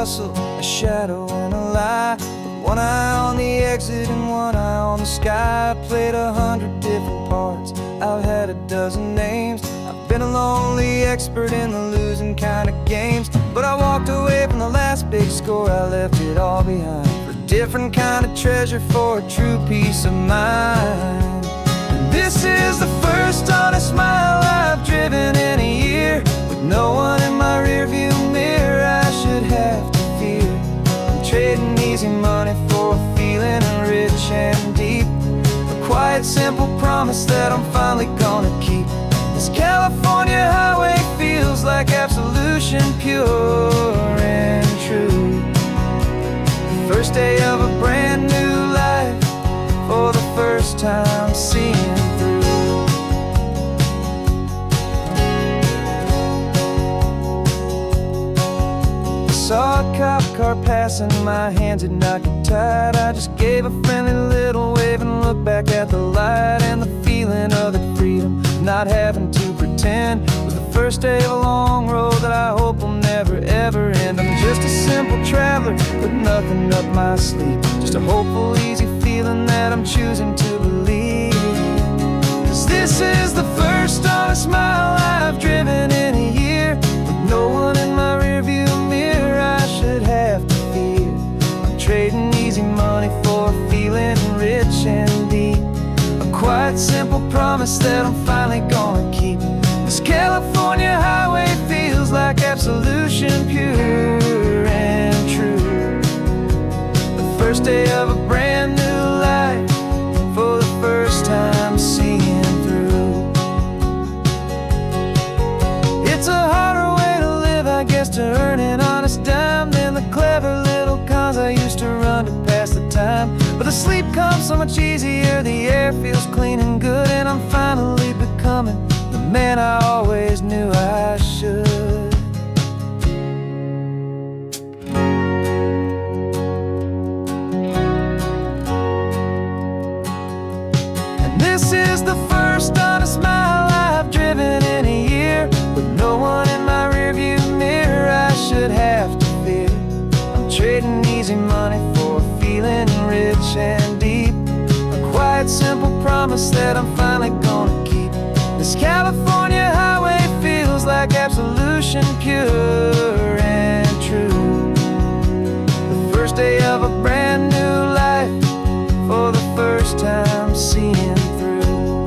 hustle, a shadow and a lie. With one eye on the exit and one eye on the sky. I played 100 different parts, I've had a dozen names. I've been a lonely expert in the losing kind of games. But I walked away from the last big score, I left it all behind for a different kind of treasure, for a true peace of mind. And this is the first honest smile I've driven in a year, with no one in my rearview mirror I should have to fear. I'm trading easy money for a feeling rich and deep, a quiet simple promise that I'm finally gonna keep. This California highway feels like absolution, pure and true. The first day of a brand new life, for the first time seeing through. I saw a cop car passing, my hands had not got tied. I just gave a friendly little wave and looked back at the light. And the feeling of the freedom, not having to pretend, was the first day of a long road that I hope will never ever end. I'm just a simple traveler with nothing up my sleeve, just a hopeful, easy feeling that I'm choosing to believe. 'Cause this is the first honest mile I've driven in a year, with no one in my rearview mirror I should have to fear. I'm trading easy money for a feeling rich and deep, a quiet simple promise that I'm finally gonna keep. This California highway feels like absolution, pure and true. The first day of a brand new life, for the first time seeing through. It's a harder way to live, I guess, to earn an honest dime than the clever little cons I used to run to pass the time. But the sleep comes so much easier, the air feels clean and good, and I'm finally becoming the man I always knew I should. And this is the first honest mile I've driven in a year, with no one in my rearview mirror I should have to fear. I'm trading easy money for a feeling rich and deep, a quiet simple promise that I'm finally gonna keep. This California highway feels like absolution, pure and true. The first day of a brand new life, for the first time seeing through.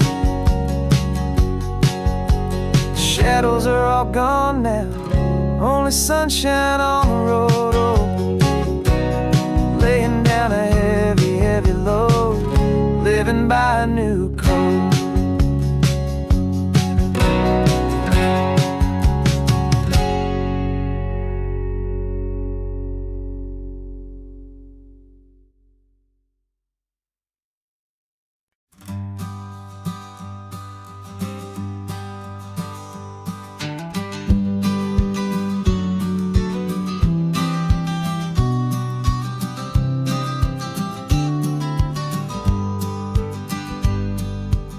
The shadows are all gone now, only sunshine on the road. Oh, laying down a heavy, heavy load, living by a new code.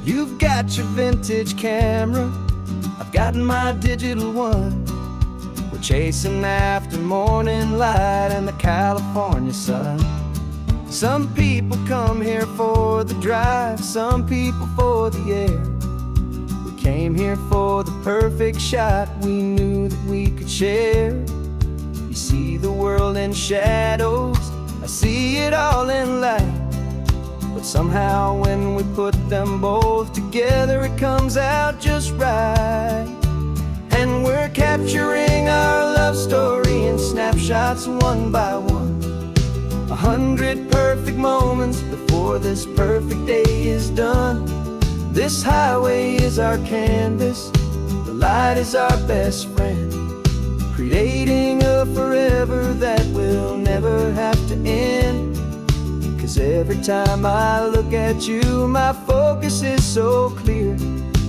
You've got your vintage camera, I've got my digital one. We're chasing after morning light and the California sun. Some people come here for the drive, some people for the air. We came here for the perfect shot we knew that we could share. You see the world in shadows, I see it all in light. But somehow when we put them both together, it comes out just right. And we're capturing our love story in snapshots one by one. 100 perfect moments before this perfect day is done. This highway is our canvas, the light is our best friend, creating a forever that will never have to end. 'Cause every time I look at you, my focus is so clear.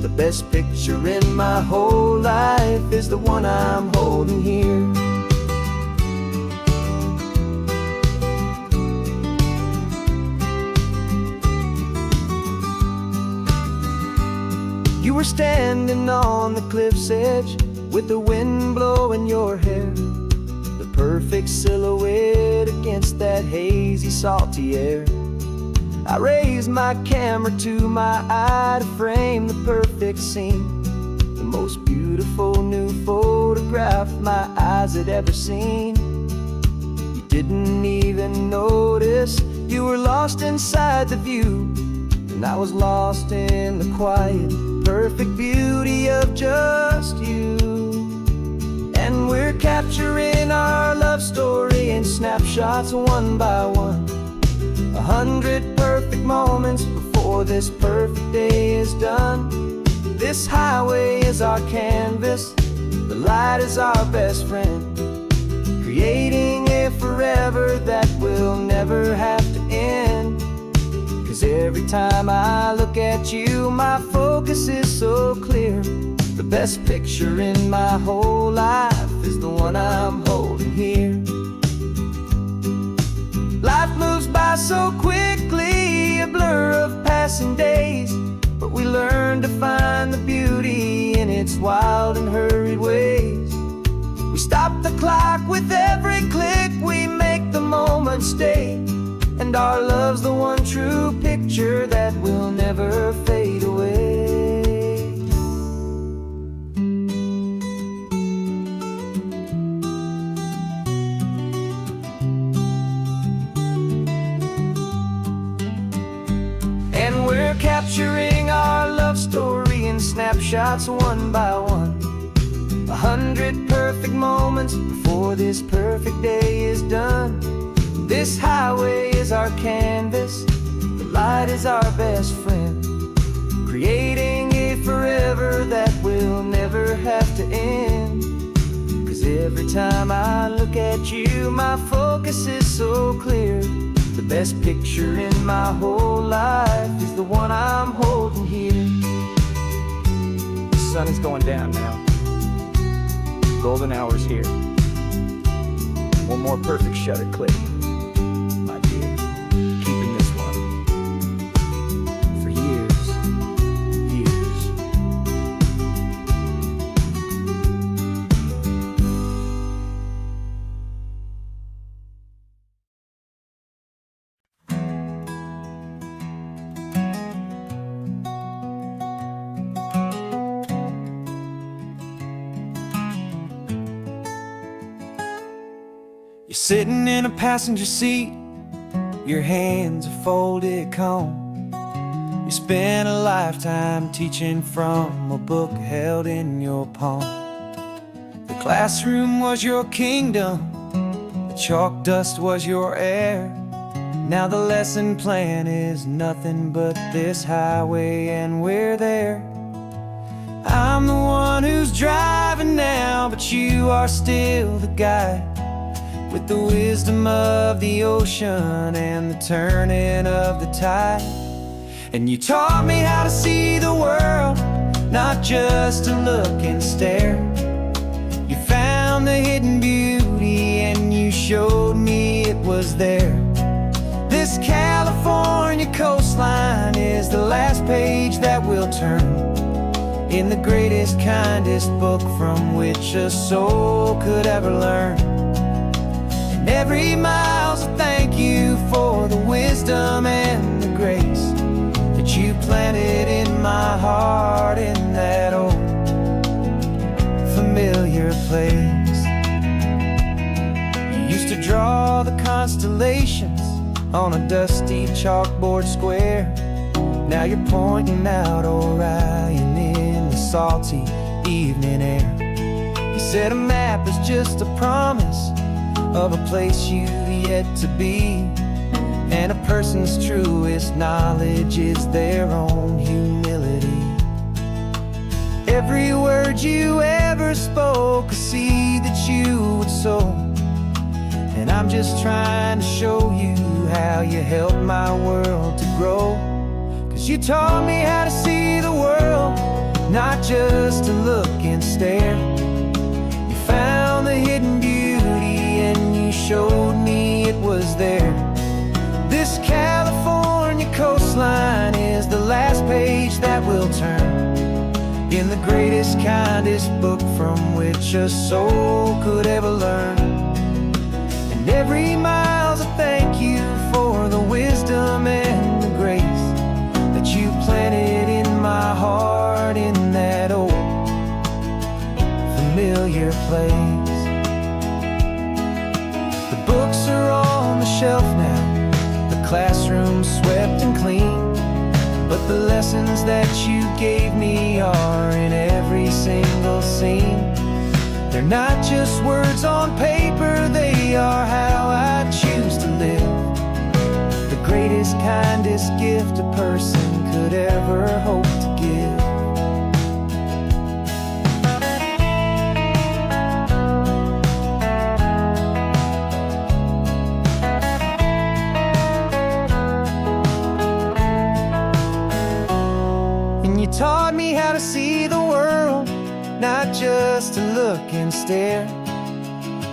The best picture in my whole life is the one I'm holding here. You were standing on the cliff's edge with the wind blowing your hair. The perfect silhouette against that hazy, salty air. I raised my camera to my eye to frame the perfect scene, the most beautiful new photograph my eyes had ever seen. You didn't even notice you were lost inside the view, and I was lost in the quiet, perfect beauty of just you. And we're capturing our love story in snapshots one by one, 100 perfect moments before this perfect day is done. This highway is our canvas, the light is our best friend, creating a forever that will never have to end. 'Cause every time I look at you, my focus is so clear. The best picture in my whole life is the one I'm holding here. Life moves by so quickly, a blur of passing days, but we learn to find the beauty in its wild and hurried ways. We stop the clock with every click, we make the moment stay, and our love's the one true picture that will never fade away. And we're capturing our love story in snapshots one by one, 100 perfect moments before this perfect day is done. This highway is our canvas, the light is our best friend, creating a forever that will never have to end. 'Cause every time I look at you, my focus is so clear. The best picture in my whole life is the one I'm holding here. The sun is going down now. Golden hour's here. One more perfect shutter click, my dear. Keeping this one for years, years. You're sitting in a passenger seat, your hands are folded calm. You spent a lifetime teaching from a book held in your palm. The classroom was your kingdom, the chalk dust was your air. Now the lesson plan is nothing but this highway, and we're there. I'm the one who's driving now, but you are still the guide, with the wisdom of the ocean and the turning of the tide. And you taught me how to see the world, not just to look and stare. You found the hidden beauty and you showed me it was there. This California coastline is the last page that we'll turn in the greatest, kindest book from which a soul could ever learn. Every mile's a thank you for the wisdom and the grace that you planted in my heart in that old familiar place. You used to draw the constellations on a dusty chalkboard square. Now you're pointing out Orion in the salty evening air. You said a map is just a promise of a place you've yet to be, and a person's truest knowledge is their own humility. Every word you ever spoke, a seed that you would sow, and I'm just trying to show you how you helped my world to grow. 'Cause you taught me how to see the world, not just to look and stare. You found the hidden beauty and you showed me it was there. This California coastline is the last page that we'll turn in the greatest, kindest book from which a soul could ever learn. And every mile's a thank you for the wisdom and the grace that you planted in my heart in that old familiar place. The books are on the shelf now, the classroom's swept and clean, but the lessons that you gave me are in every single scene. They're not just words on paper, they are how I choose to live. The greatest, kindest gift a person could ever hope to give. And you taught me how to see the world, not just to look and stare.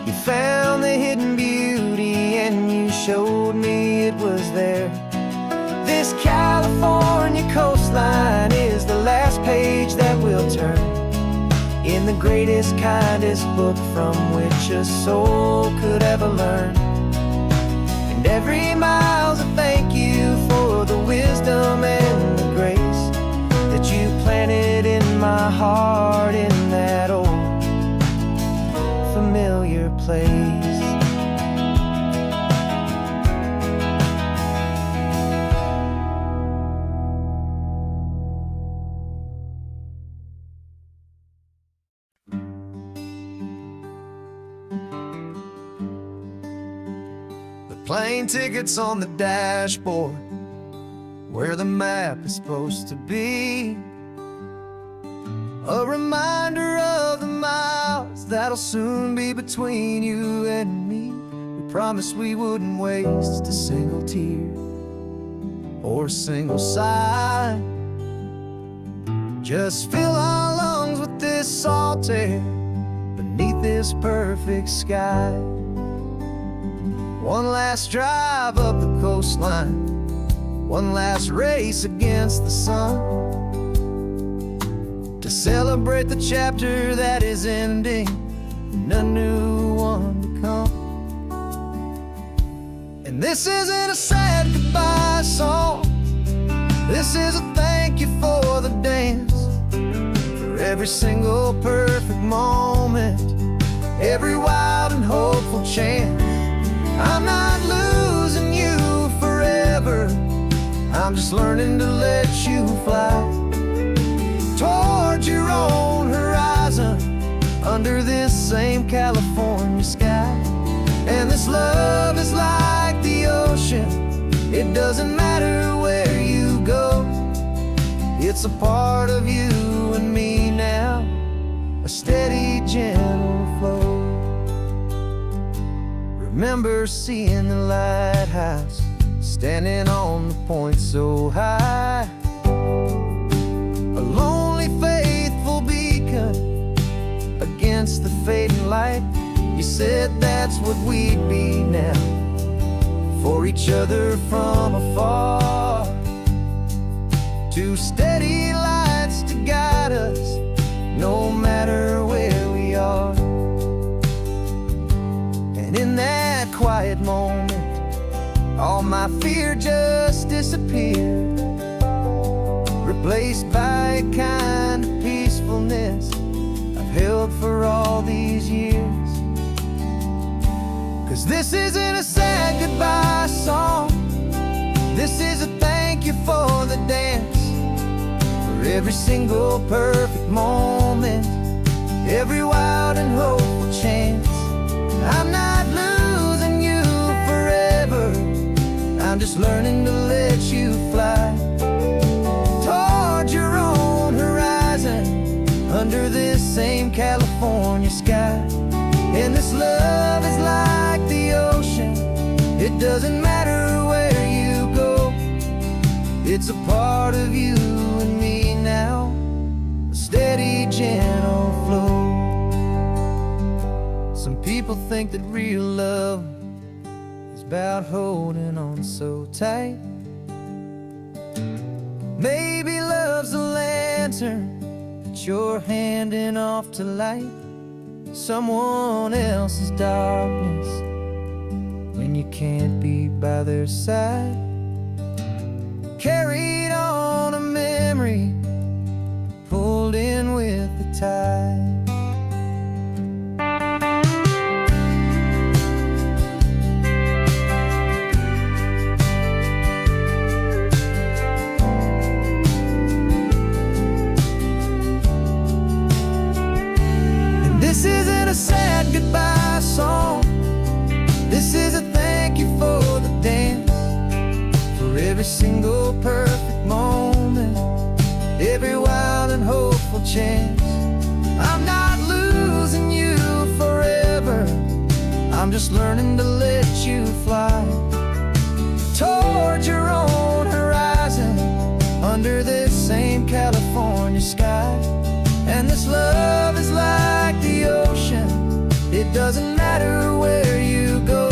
You found the hidden beauty and you showed me it was there. This California coastline is the last page that we'll turn in the greatest, kindest book from which a soul could ever learn. And every mile's a thank you for the wisdom and the grace that you planted in my heart in that old familiar place. The plane tickets on the dashboard, where the map is supposed to be, a reminder of the miles that'll soon be between you and me. We promised we wouldn't waste a single tear or a single sigh. Just fill our lungs with this salt air beneath this perfect sky. One last drive up the coastline, one last race against the sun, to celebrate the chapter that is ending and a new one to come. And this isn't a sad goodbye song, this is a thank you for the dance, for every single perfect moment, every wild and hopeful chance. I'm not losing you forever, I'm just learning to let you fly toward your own horizon, under this same California sky. And this love is like the ocean, it doesn't matter where you go, it's a part of you and me now, a steady, gentle flow. Remember seeing the lighthouse, standing on the point so high, a lonely, faithful beacon against the fading light. You said that's what we'd be now, for each other from afar. Two steady lights to guide us, no matter where we are. And in that quiet moment, all my fear just disappeared, replaced by a kind of peacefulness I've held for all these years. 'Cause this isn't a sad goodbye song, this is a thank you for the dance, for every single perfect moment, every wild and hopeful chance. I'm not losing you forever, I'm just learning to let you fly toward your own horizon, under this same California sky. And this love is like the ocean, it doesn't matter where you go, it's a part of you and me now, a steady, gentle flow. Some people think that real love is about holding on so tight. Maybe love's a lantern that you're handing off to light someone else's darkness, you can't be by their side. Carried on a memory, pulled in with the tide. This isn't a sad goodbye song. This is a thank you for the dance, for every single perfect moment, every wild and hopeful chance. I'm not losing you forever, I'm just learning to let you fly toward your own horizon, under this same California sky. And this love is like the ocean, it doesn't matter where you go.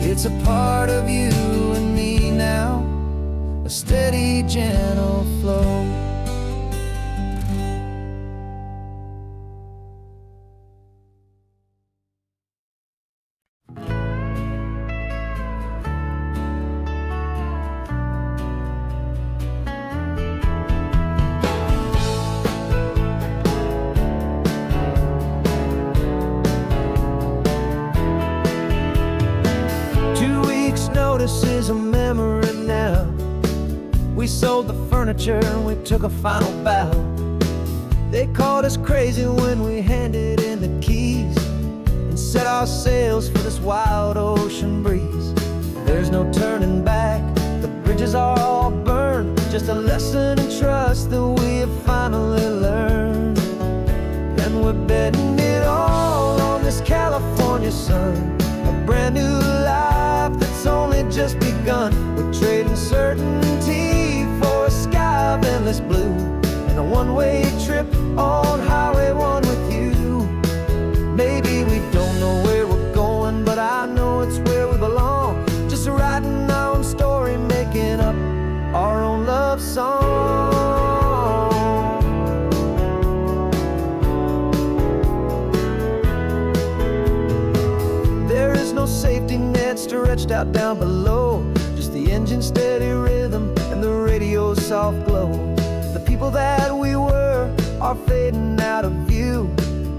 It's a part of you and me now, a steady, gentle flow. 2 weeks' notice is a memory now. We sold the furniture and we took a final bow. They called us crazy when we handed in the keys and set our sails for this wild ocean breeze. There's no turning back, the bridges are all burned, just a lesson in trust that we have finally learned. And we're betting it all on this California sun, a brand new life that's only just begun. We're trading certainty for a sky of endless blue, and a one-way trip on Highway 1 with you. Maybe we don't know where we're going, but I know it's where we belong. Just writing our own story, making up our own love song. There is no safety net stretched out down below, just the engine's steady rhythm and the radio's soft glow. The people that we were are fading out of view,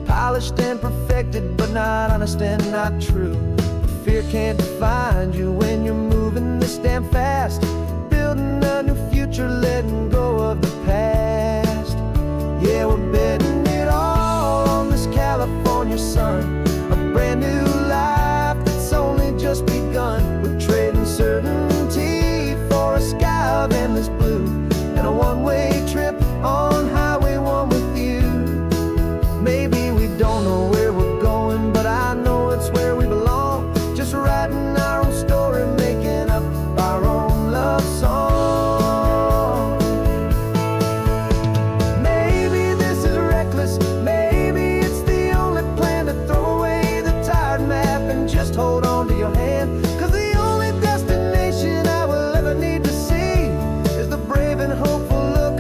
polished and perfected, but not honest and not true. Fear can't define you when you're moving this damn fast, building a new future, letting go of the past. Yeah, we're betting it all on this California sun, a brand new life that's only just begun. We're trading certainty for a sky of endless blue, and a one-way trip on Highway 1 with you. Maybe we don't know where we're going, but I know it's where we belong. Just writing our own story, making up our own love song. Maybe this is reckless, maybe it's the only plan to throw away the tired map and just hold on to your hand. 'Cause the only destination I will ever need to see is the brave and hopeful look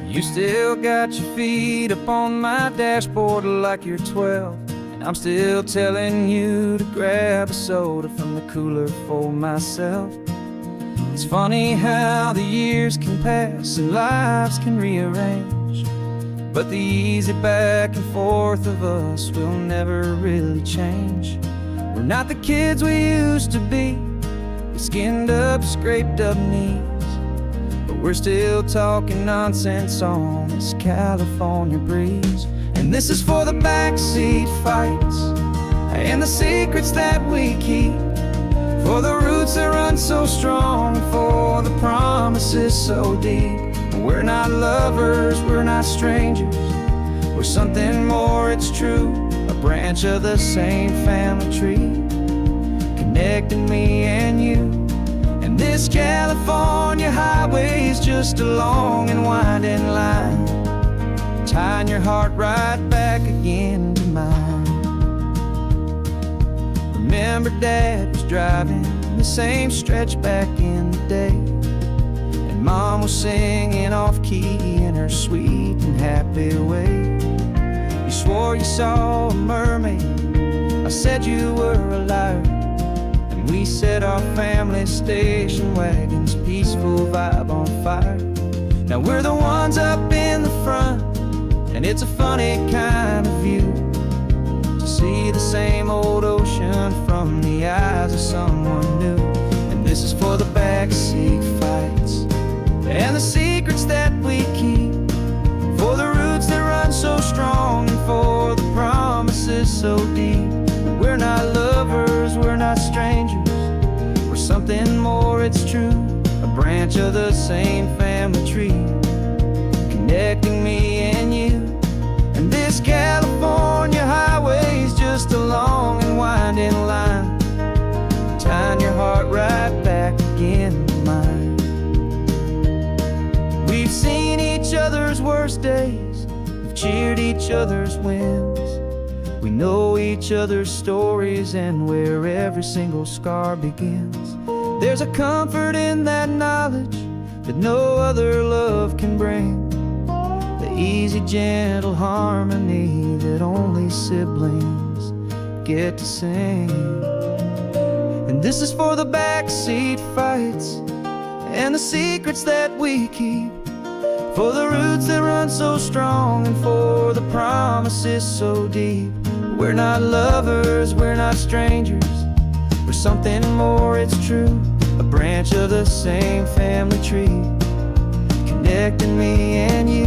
You still got your feet up on my dashboard like you're 12, and I'm still telling you to grab a soda from the cooler for myself. It's funny how the years can pass and lives can rearrange, but the easy back and forth of us will never really change. We're not the kids we used to be, with skinned up, scraped up knees, but we're still talking nonsense on this California breeze. And this is for the backseat fights and the secrets that we keep, for the roots that run so strong, for the promises so deep. We're not lovers, we're not strangers, we're something more, it's true. A branch of the same family tree, connecting me and you. And this California highway is just a long and winding line, tying your heart right back again to mine. Remember Dad was driving the same stretch back in the day, and Mom was singing off-key in her sweet and happy way. You swore you saw a mermaid, I said you were a liar, and we set our family station wagon's peaceful vibe on fire. Now we're the ones up in the front, and it's a funny kind of view to see the same old ocean from the eyes of someone new. And this is for the backseat fights and the secrets that we keep, for the roots that run so strong, and for the promises so deep. We're not lovers, we're not strangers, we're something more, it's true. A branch of the same family tree, connecting me and you. And this California highway is just a long and winding line, tying your heart right back again to mine. We've seen each other's worst days, we've cheered each other's wins, we know each other's stories and where every single scar begins. There's a comfort in that knowledge that no other love can bring, the easy, gentle harmony that only siblings get to sing. And this is for the backseat fights and the secrets that we keep, for the roots that run so strong, and for the promises so deep. We're not lovers, we're not strangers, we're something more, it's true. A branch of the same family tree, connecting me and you.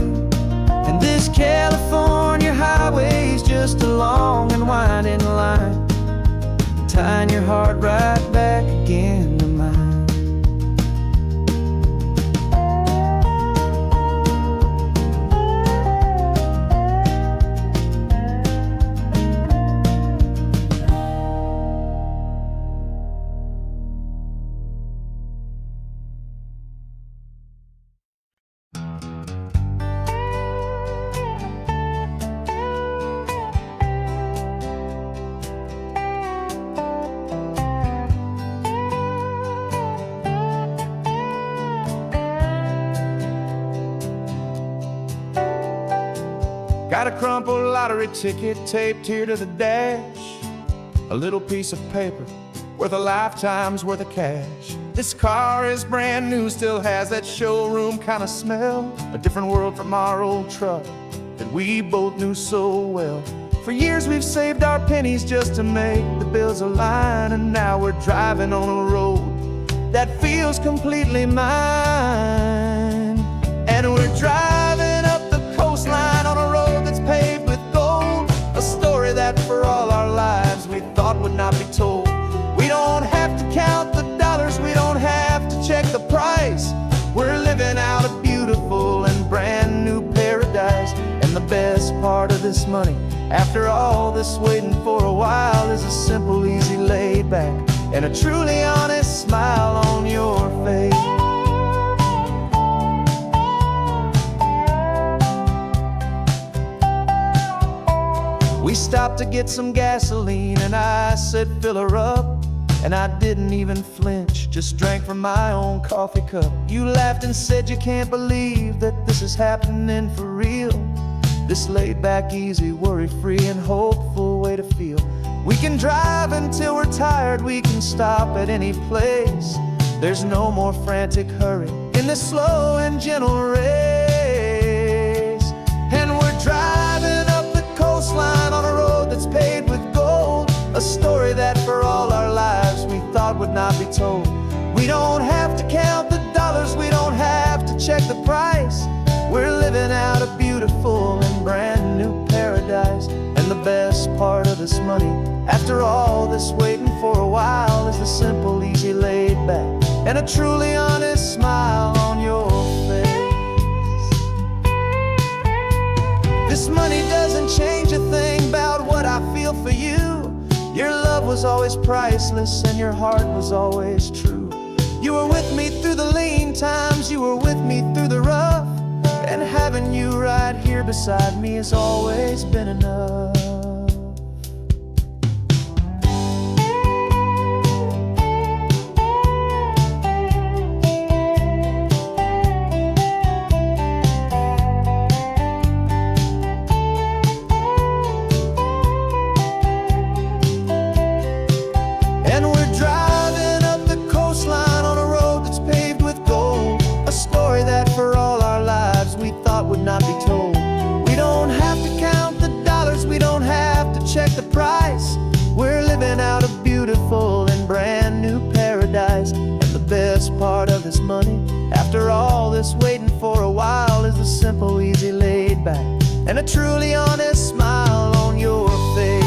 And this California highway is just a long and winding line, tying your heart right back again to mine. Got a crumpled lottery ticket taped here to the dash, a little piece of paper worth a lifetime's worth of cash. This car is brand new, still has that showroom kind of smell, a different world from our old truck that we both knew so well. For years we've saved our pennies just to make the bills align, and now we're driving on a road that feels completely mine. And we're driving up the coastline on a road that's paved with gold, a story that for all our lives we thought would not be told. We don't have to count the dollars, we don't have to check the price. We're living out a beautiful and brand new paradise. And the best part of this money, after all this waiting for a while, is a simple, easy, laid back, and a truly honest smile on your face. We stopped to get some gasoline, and I said, fill her up. and I didn't even flinch, just drank from my own coffee cup. You laughed and said you can't believe that this is happening for real. This laid back, easy, worry-free and hopeful way to feel. We can drive until we're tired, we can stop at any place. There's no more frantic hurry in this slow and gentle race. And we're driving up the coastline on a road that's paved with gold, a story that for all our lives we thought would not be told. We don't have to count the dollars, we don't have to check the price. We're living out a beautiful and brand new paradise. And the best part of this money, after all this waiting for a while, is the simple, easy, laid back, and a truly honest smile on your face. This money doesn't change a thing about what I feel for you. Your love was always priceless and your heart was always true. You were with me through the lean times, you were with me through the rough, and having you right here beside me has always been enough. And we're driving up the coastline on a road that's paved with gold, a story that for all our lives we thought would not be told. We don't have to count the dollars, we don't have to check the price. We're living out a beautiful and brand new paradise. And the best part of this money, after all this waiting for a while, is the simple, easy, laid back, and a truly honest smile on your face.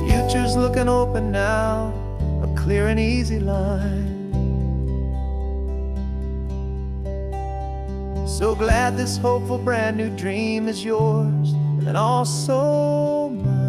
Future's looking open now, a clear and easy line. So glad this hopeful brand new dream is yours and also mine.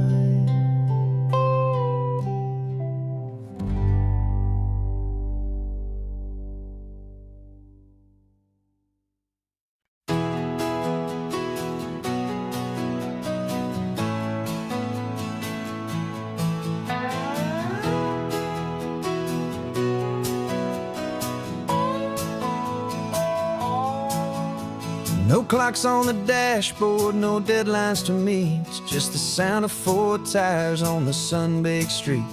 No clocks on the dashboard, no deadlines to meet, just the sound of 4 tires on the sun-baked street.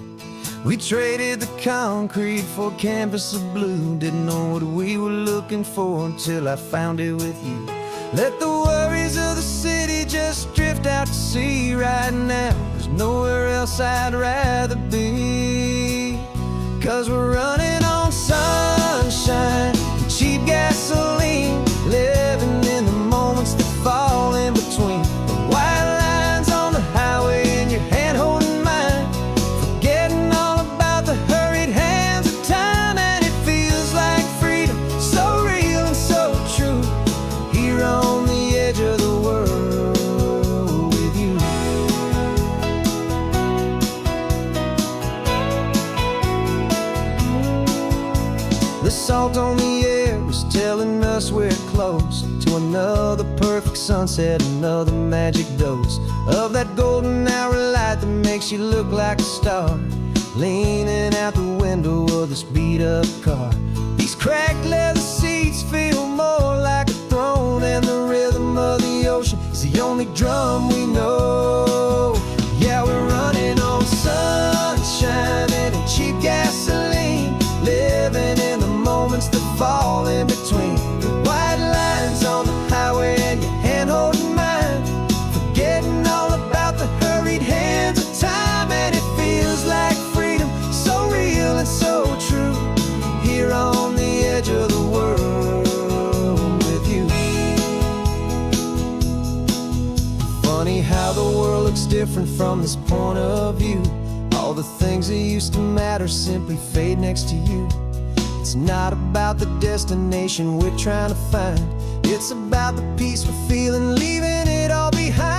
We traded the concrete for a canvas of blue, didn't know what we were looking for until I found it with you. Let the worries of the city just drift out to sea right now. There's nowhere else I'd rather be, 'cause we're running on sunshine and cheap gasoline, living in the moments that fall in between. The white lines on the highway and your hand holding mine, forgetting all about the hurried hands of time. And it feels like freedom, so real and so true, here on the edge of the world with you. The salt on the air was telling us we're close to another perfect sunset, another magic dose of that golden hour light that makes you look like a star, leaning out the window of this beat-up car. These cracked leather seats feel more like a throne, and the rhythm of the ocean is the only drum we know. Yeah, we're running on sunshine and cheap gasoline, living in the moments that fall in between. The white lines on the highway and your hand holding mine, forgetting all about the hurried hands of time. And it feels like freedom, so real and so true, here on the edge of the world with you. Funny how the world looks different from this point of view. All the things that used to matter simply fade next to you. It's not about the destination we're trying to find, it's about the peace we're feeling, leaving it all behind.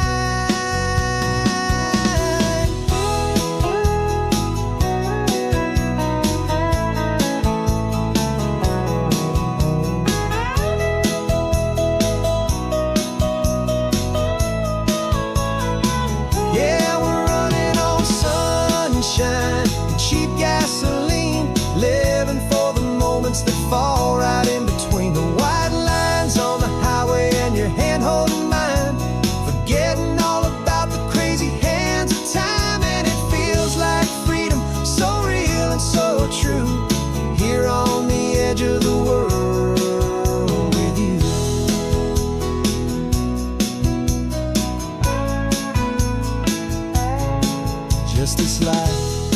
just this life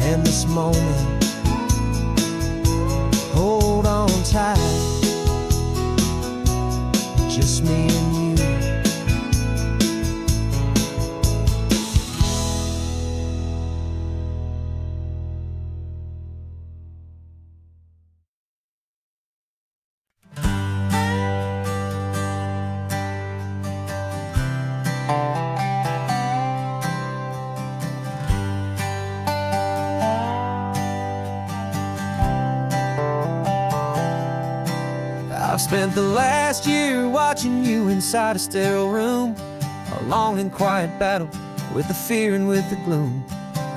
and this moment. Hold on tight, just me and you. I've spent the last year watching you inside a sterile room, a long and quiet battle with the fear and with the gloom.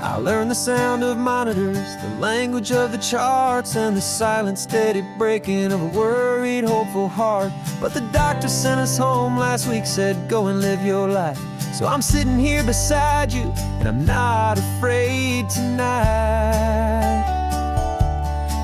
I learned the sound of monitors, the language of the charts, and the silent, steady breaking of a worried, hopeful heart. But the doctor sent us home last week, said, go and live your life. So I'm sitting here beside you, and I'm not afraid tonight.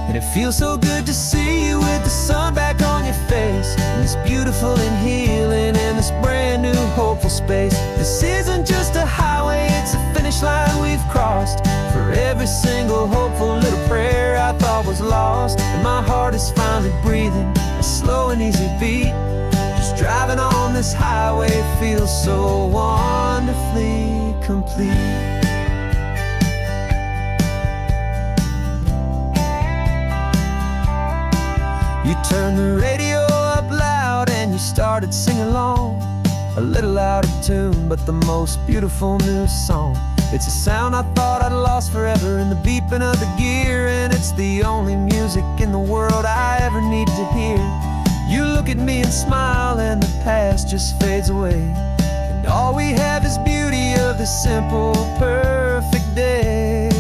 And it feels so good to see you with the sun back on your face, and this beautiful and healing in this brand new hopeful space. This isn't just a highway, it's a finish line we've crossed. For every single hopeful little prayer I thought was lost, and my heart is finally breathing a slow and easy beat. Just driving on this highway feels so wonderfully complete. You turned the radio up loud and you started singing along, a little out of tune, but the most beautiful new song. It's a sound I thought I'd lost forever in the beeping of the gear, and it's the only music in the world I ever need to hear. You look at me and smile, and the past just fades away, and all we have is beauty of this simple, perfect day.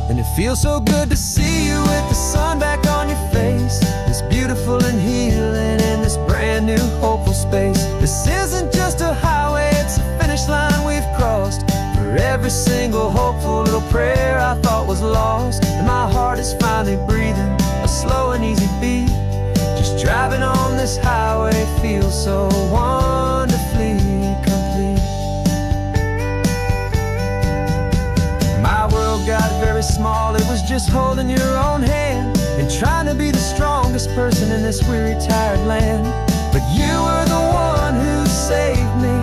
And it feels so good to see you with the sun back on your face, this beautiful and healing in this brand new hopeful space. This isn't just a highway, it's a finish line we've crossed. For every single hopeful little prayer I thought was lost, and my heart is finally breathing a slow and easy beat. Just driving on this highway feels so wonderfully complete. My world got very small, it was just holding your own hand and trying to be the strongest person in this weary, tired land. But you were the one who saved me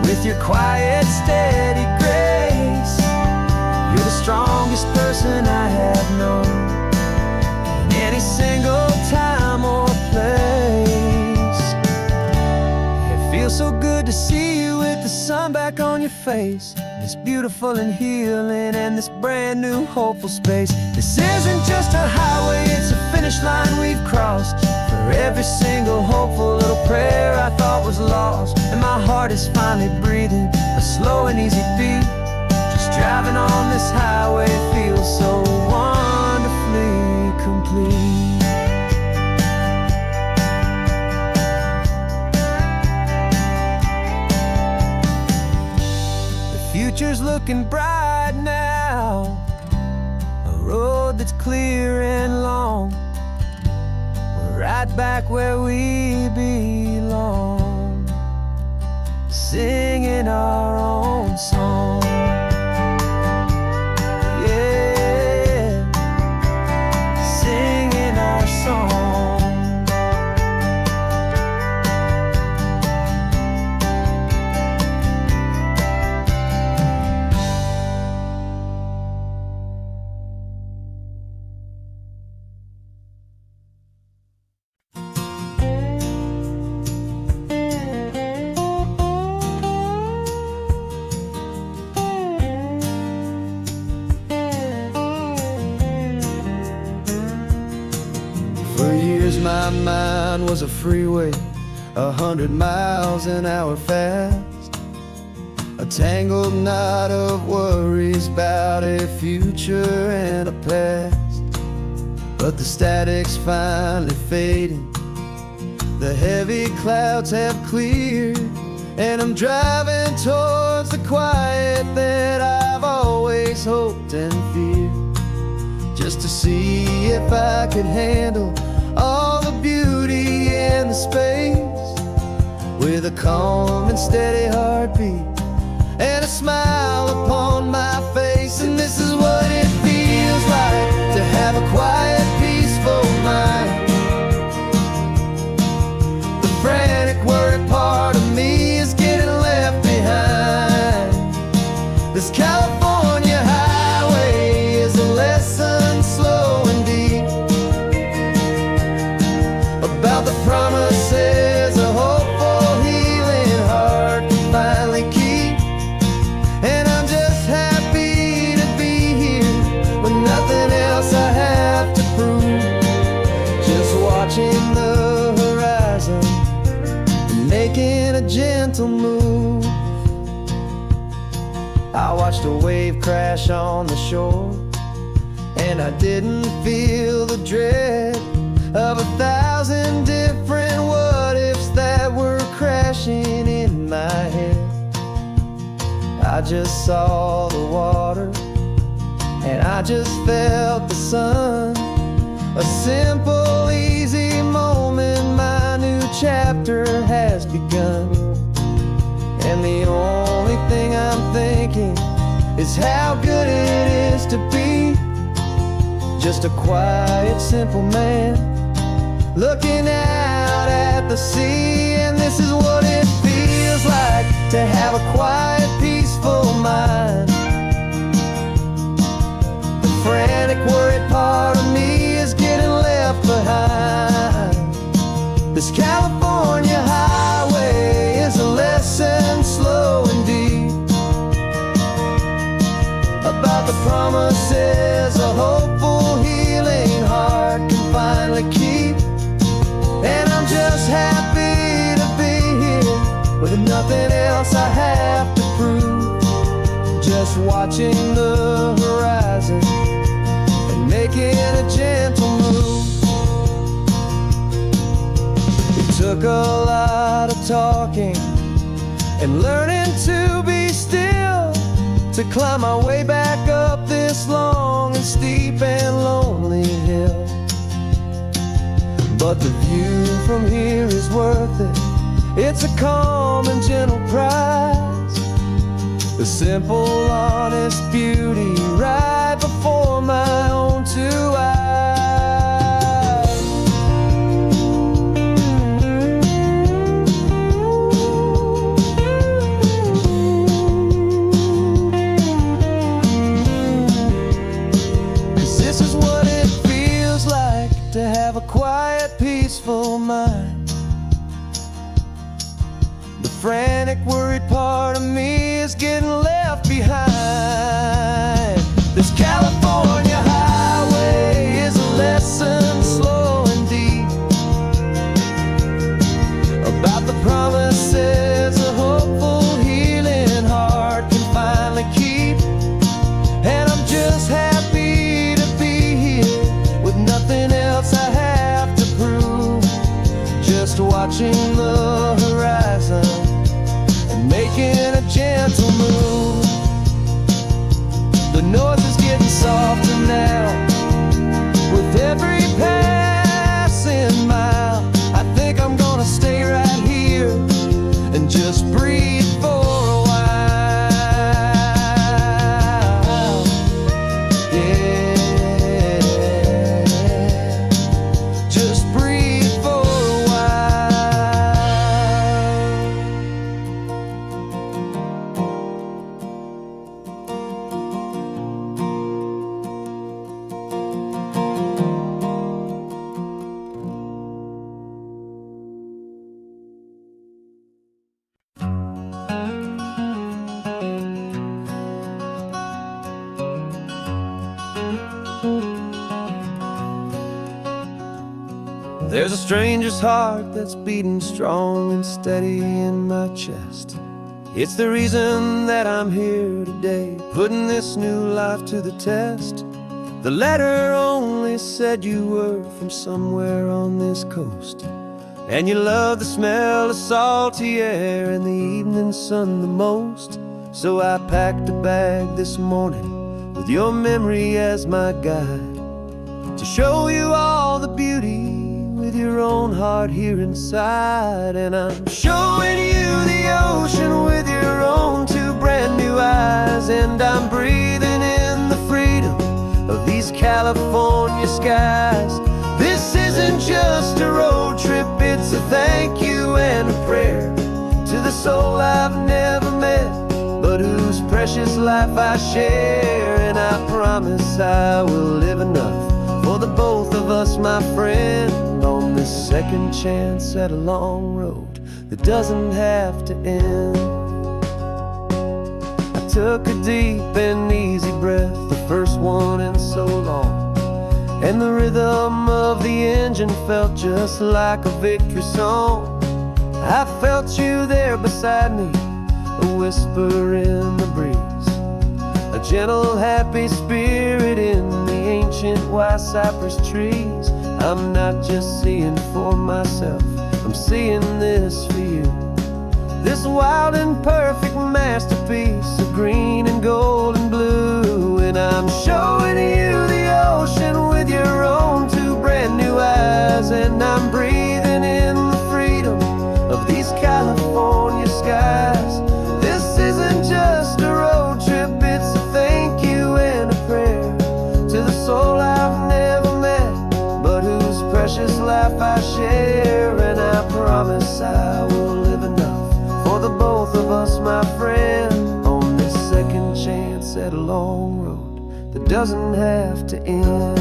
with your quiet, steady grace. You're the strongest person I have known in any single time or place. It feels so good to see you with the sun back on your face, this beautiful and healing and this brand new hopeful space. This isn't just a highway, it's a finish line we've crossed. For every single hopeful little prayer I thought was lost, and my heart is finally breathing a slow and easy beat. Just driving on this highway feels so wonderfully complete. Future's looking bright now, a road that's clear and long. We're right back where we belong, singing our own song. Yeah, singing our song. For years my mind was a freeway, 100 miles an hour fast, a tangled knot of worries about a future and a past. But the static's finally fading, the heavy clouds have cleared, and I'm driving towards the quiet that I've always hoped and feared, just to see if I could handle all the beauty and the space with a calm and steady heartbeat and a smile upon my face. And this is what it feels like to have a quiet, peaceful mind. The frantic, worried part of me is getting left behind. This California highway is a lesson slow and deep about the promises a hopeful, healing heart can finally keep. And I'm just happy to be here with nothing else I have to prove. Just watching the horizon and making a gentle move. I watched a wave crash on the shore, and I didn't feel the dread of 1,000 different what-ifs that were crashing in my head. I just saw the water, and I just felt the sun. A simple, easy moment, my new chapter has begun. And the only thing I'm thinking is how good it is to be just a quiet, simple man looking out at the sea. And this is what it feels like to have a quiet, peaceful mind. The frantic, worried part of me is getting left behind. This California highway is a lesson slow and deep about the promises a hopeful, healing heart can finally keep. And I'm just happy to be here with nothing else I have to prove. Just watching the horizon and making a gentle move. It took a lot of talking and learning to be still to climb my way back up this long and steep and lonely hill. But the view from here is worth it. It's a calm and gentle prize. The simple, honest beauty right before my own two eyes. 'Cause this is what it feels like to have a quiet, peaceful mind. The frantic, worried part of me is getting left behind. This California highway is a lesson slow and deep about the promises a hopeful, healing heart can finally keep. And I'm just happy to be here with nothing else I have to prove. Just watching the horizon and making a gentle move. The noise is getting softer now with every passing mile. I think I'm gonna stay right here and just breathe for a while. Yeah, just breathe for a while. There's a stranger's heart that's beating strong and steady in my chest. It's the reason that I'm here today, putting this new life to the test. The letter only said you were from somewhere on this coast, and you love the smell of salty air and the evening sun the most. So I packed a bag this morning with your memory as my guide, to show you all the beauty with your own heart here inside. And I'm showing you the ocean with your own two brand new eyes. And I'm breathing in the freedom of these California skies. This isn't just a road trip, it's a thank you and a prayer to the soul I've never met, but whose precious life I share. And I promise I will live enough for the both of us, my friend, on this second chance at a long road that doesn't have to end. I took a deep and easy breath, the first one in so long, and the rhythm of the engine felt just like a victory song. I felt you there beside me, a whisper in the breeze, a gentle, happy spirit in the ancient white cypress trees. I'm not just seeing for myself, I'm seeing this for you. This wild and perfect masterpiece of green and gold and blue. And I'm showing you the ocean with your own two brand new eyes. And I'm breathing in the freedom of these California skies. This isn't just a road trip, it's a thank you and a prayer to the soul I've never met, but whose precious life I share. And I promise I will live enough for the both of us, my friend, on this second chance at a long road that doesn't have to end.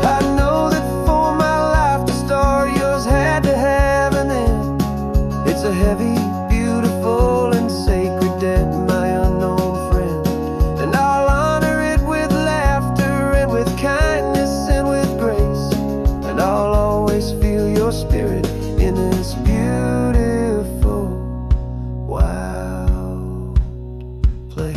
I know that for my life to start, yours had to have an end. It's a heavy, beautiful, and sacred debt, my unknown friend. And I'll honor it with laughter and with kindness and with grace. And I'll always feel your spirit in this beautiful, wild place.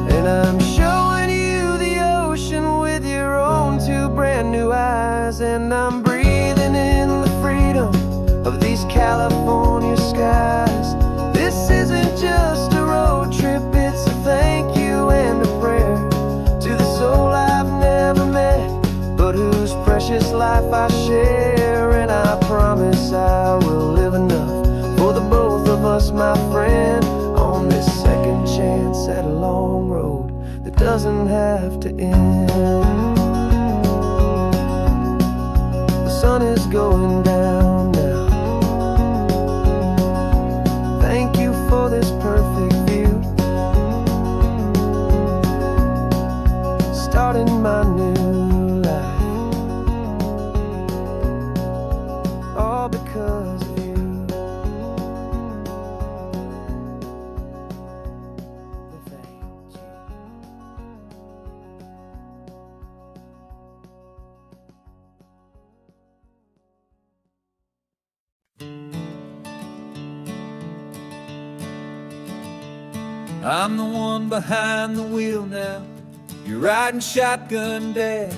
And I'm showing you the ocean with your own two brand new eyes. And I'm breathing in the freedom of these California skies. This isn't just a road trip, it's a thank you and a prayer to the soul I've never met, but whose precious life I share. And I promise I will live enough for the both of us, my friend, on this second chance at a long road that doesn't have to end. The sun is going down now. Thank you for this perfect view, starting my new life, all because of you. Thank you. I'm the one behind the wheel now. You're riding shotgun, Dad,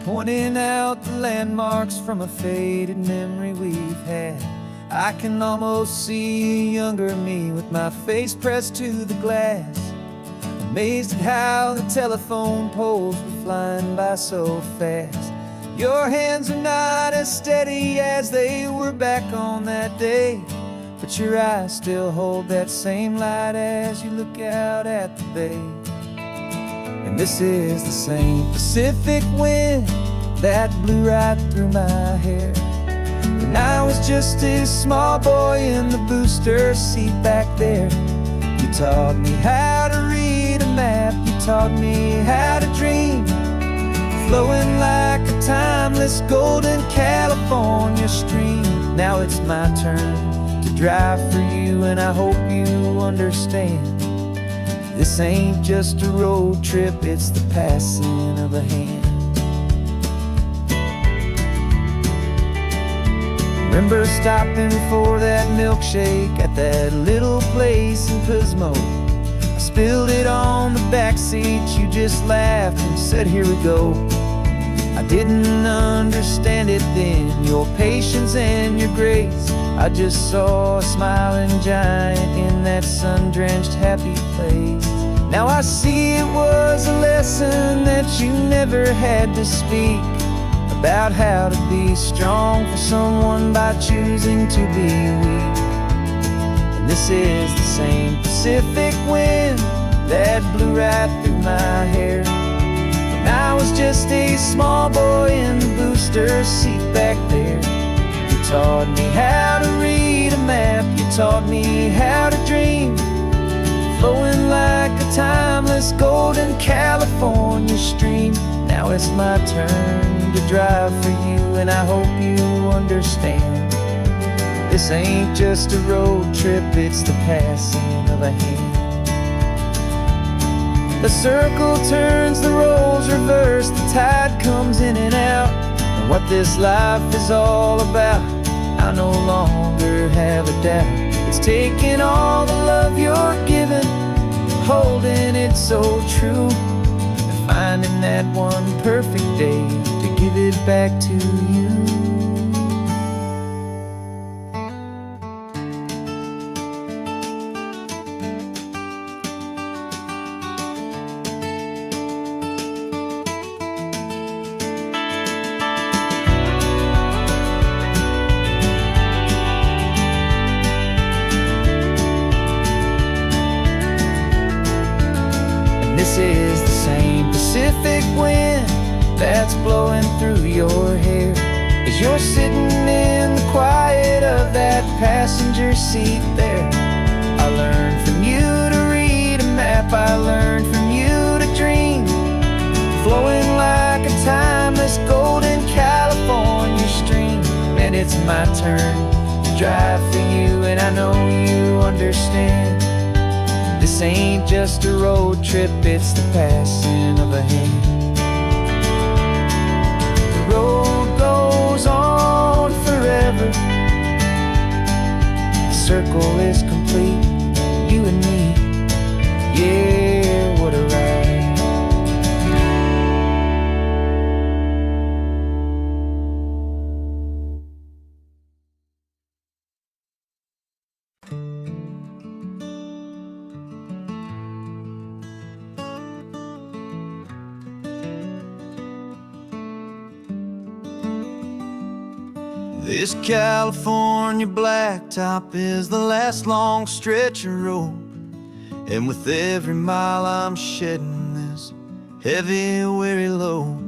pointing out the landmarks from a faded memory we've had. I can almost see a younger me with my face pressed to the glass, amazed at how the telephone poles were flying by so fast. Your hands are not as steady as they were back on that day, but your eyes still hold that same light as you look out at the bay. And this is the same Pacific wind that blew right through my hair when I was just a small boy in the booster seat back there. You taught me how to read a map, you taught me how to dream, flowing like a timeless golden California stream. Now it's my turn to drive for you, and I hope you understand. This ain't just a road trip, it's the passing of a hand. Remember stopping for that milkshake at that little place in Pismo? I spilled it on the back seat, you just laughed and said, here we go. I didn't understand it then, your patience and your grace. I just saw a smiling giant in that sun-drenched happy place. Now I see it was a lesson that you never had to speak, about how to be strong for someone by choosing to be weak. And this is the same Pacific wind that blew right through my hair when I was just a small boy in the booster seat back there. You taught me how to read a map, you taught me how to dream, flowing like a timeless golden California stream. Now it's my turn to drive for you, and I hope you understand. This ain't just a road trip, it's the passing of a hand. The circle turns, the roles reverse, the tide comes in and out. And what this life is all about, I no longer have a doubt. It's taking all the love you're giving, holding it so true, and finding that one perfect day to give it back to you. This is the same Pacific wind that's blowing through your hair as you're sitting in the quiet of that passenger seat there. I learned from you to read a map, I learned from you to dream, flowing like a timeless golden California stream. And it's my turn to drive for you, and I know you understand. This ain't just a road trip, it's the passing of a hand. The road goes on forever, the circle is complete, you and me, yeah, what a ride. This California blacktop is the last long stretch of road, and with every mile I'm shedding this heavy, weary load.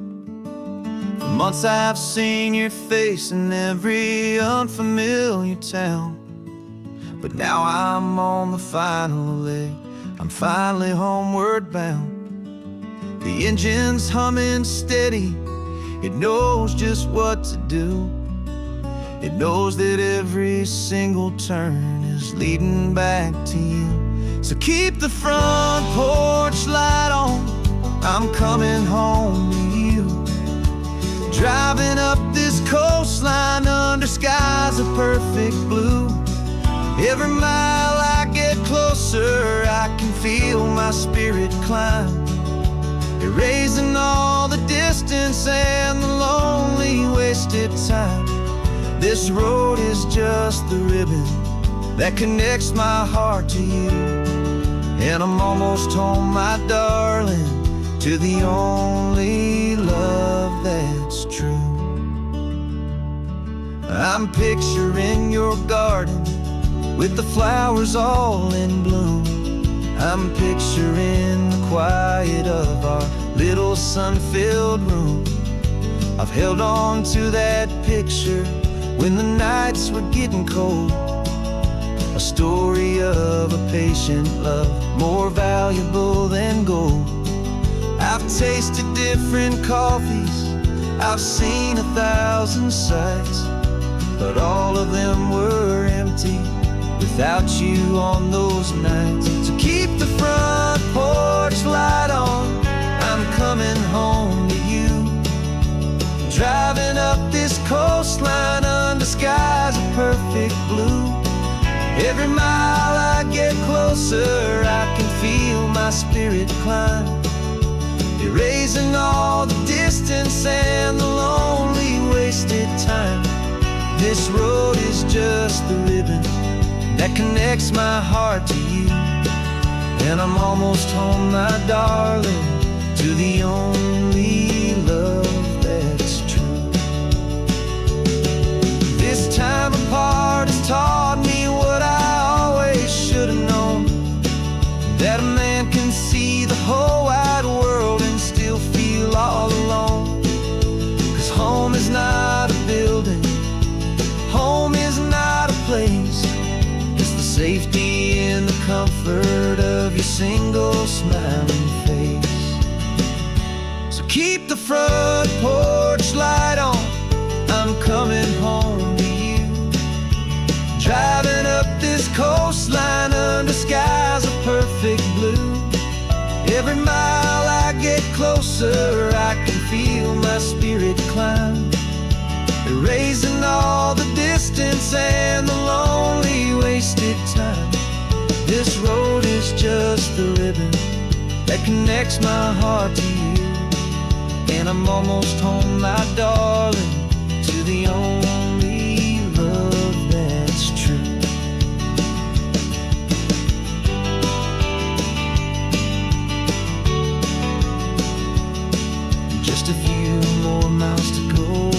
For months I've seen your face in every unfamiliar town, but now I'm on the final leg, I'm finally homeward bound. The engine's humming steady, it knows just what to do. It knows that every single turn is leading back to you. So keep the front porch light on, I'm coming home to you. Driving up this coastline under skies of perfect blue. Every mile I get closer, I can feel my spirit climb, erasing all the distance and the lonely wasted time. This road is just the ribbon that connects my heart to you, and I'm almost home, my darling, to the only love that's true. I'm picturing your garden with the flowers all in bloom. I'm picturing the quiet of our little sun-filled room. I've held on to that picture when the nights were getting cold, a story of a patient love, more valuable than gold. I've tasted different coffees, I've seen 1,000 sights, but all of them were empty without you on those nights. So keep the front porch light on, I'm coming home to you. Driving up this coastline under skies of perfect blue. Every mile I get closer, I can feel my spirit climb, erasing all the distance and the lonely wasted time. This road is just the ribbon that connects my heart to you. And I'm almost home, my darling, to the only love that's true. This time apart has taught me what I always should have known, that a man can see the whole wide world and still feel all alone. 'Cause home is not a building, home is not a place, it's the safety and the comfort of your single smiling face. So keep the front porch light on, I'm coming home to you. Driving up this coastline under skies of perfect blue. Every mile I get closer, I can feel my spirit climb, erasing all the distance and the lonely wasted time. This road is just the ribbon that connects my heart to you. And I'm almost home, my darling, to the only love that's true. Just a few more miles to go,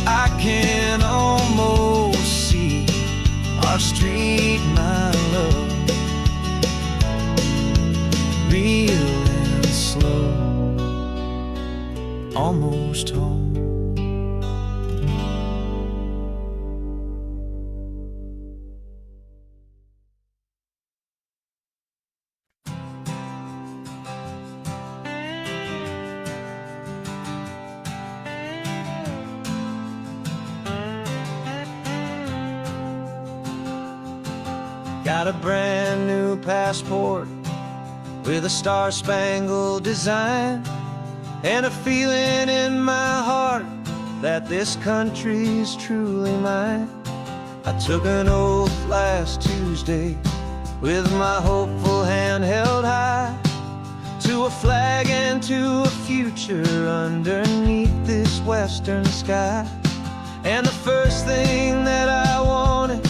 I can almost see our street, my love, real and slow, almost home. Got a brand new passport with a star-spangled design, and a feeling in my heart that this country's truly mine. I took an oath last Tuesday with my hopeful hand held high, to a flag and to a future underneath this western sky. And the first thing that I wanted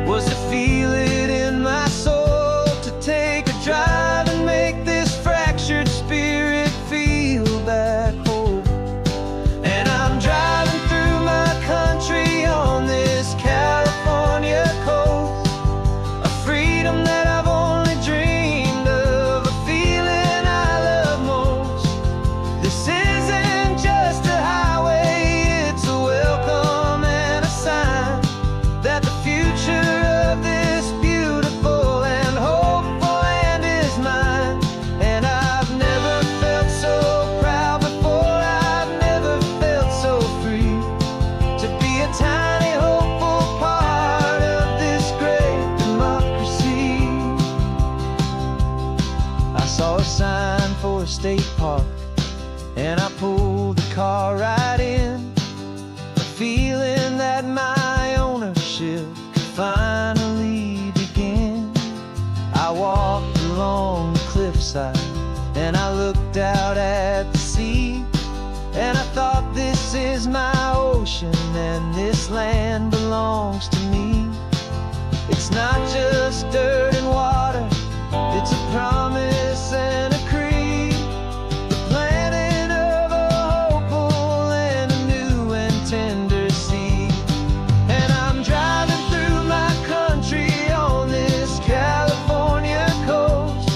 was to feel it in my soul, to take a drive and make this fractured spirit feel back home. And I'm driving through my country on this California coast, a freedom that I've only dreamed of, a feeling I love most. This isn't just a highway, it's a welcome and a sign that the future of this beautiful and hopeful land is mine. And I've never felt so proud before, I've never felt so free, to be a tiny hopeful part of this great democracy. I saw a sign for a state park, and I pulled the car right in, a feeling that my ownership could finally begin. I walked along the cliffside and I looked out at the sea, and I thought, this is my ocean and this land belongs to me. It's not just dirt and water, it's a promise and a creed, the planting of a hopeful and a new and tender seed. And I'm driving through my country on this California coast,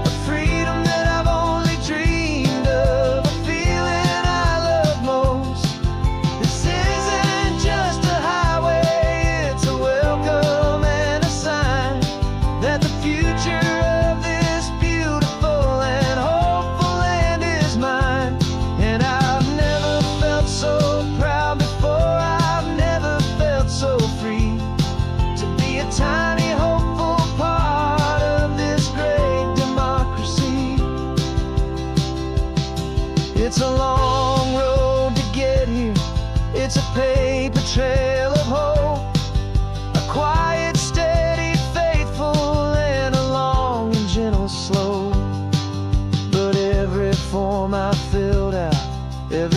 a freedom that I've only dreamed of, a feeling I love most. This isn't just a highway, it's a welcome and a sign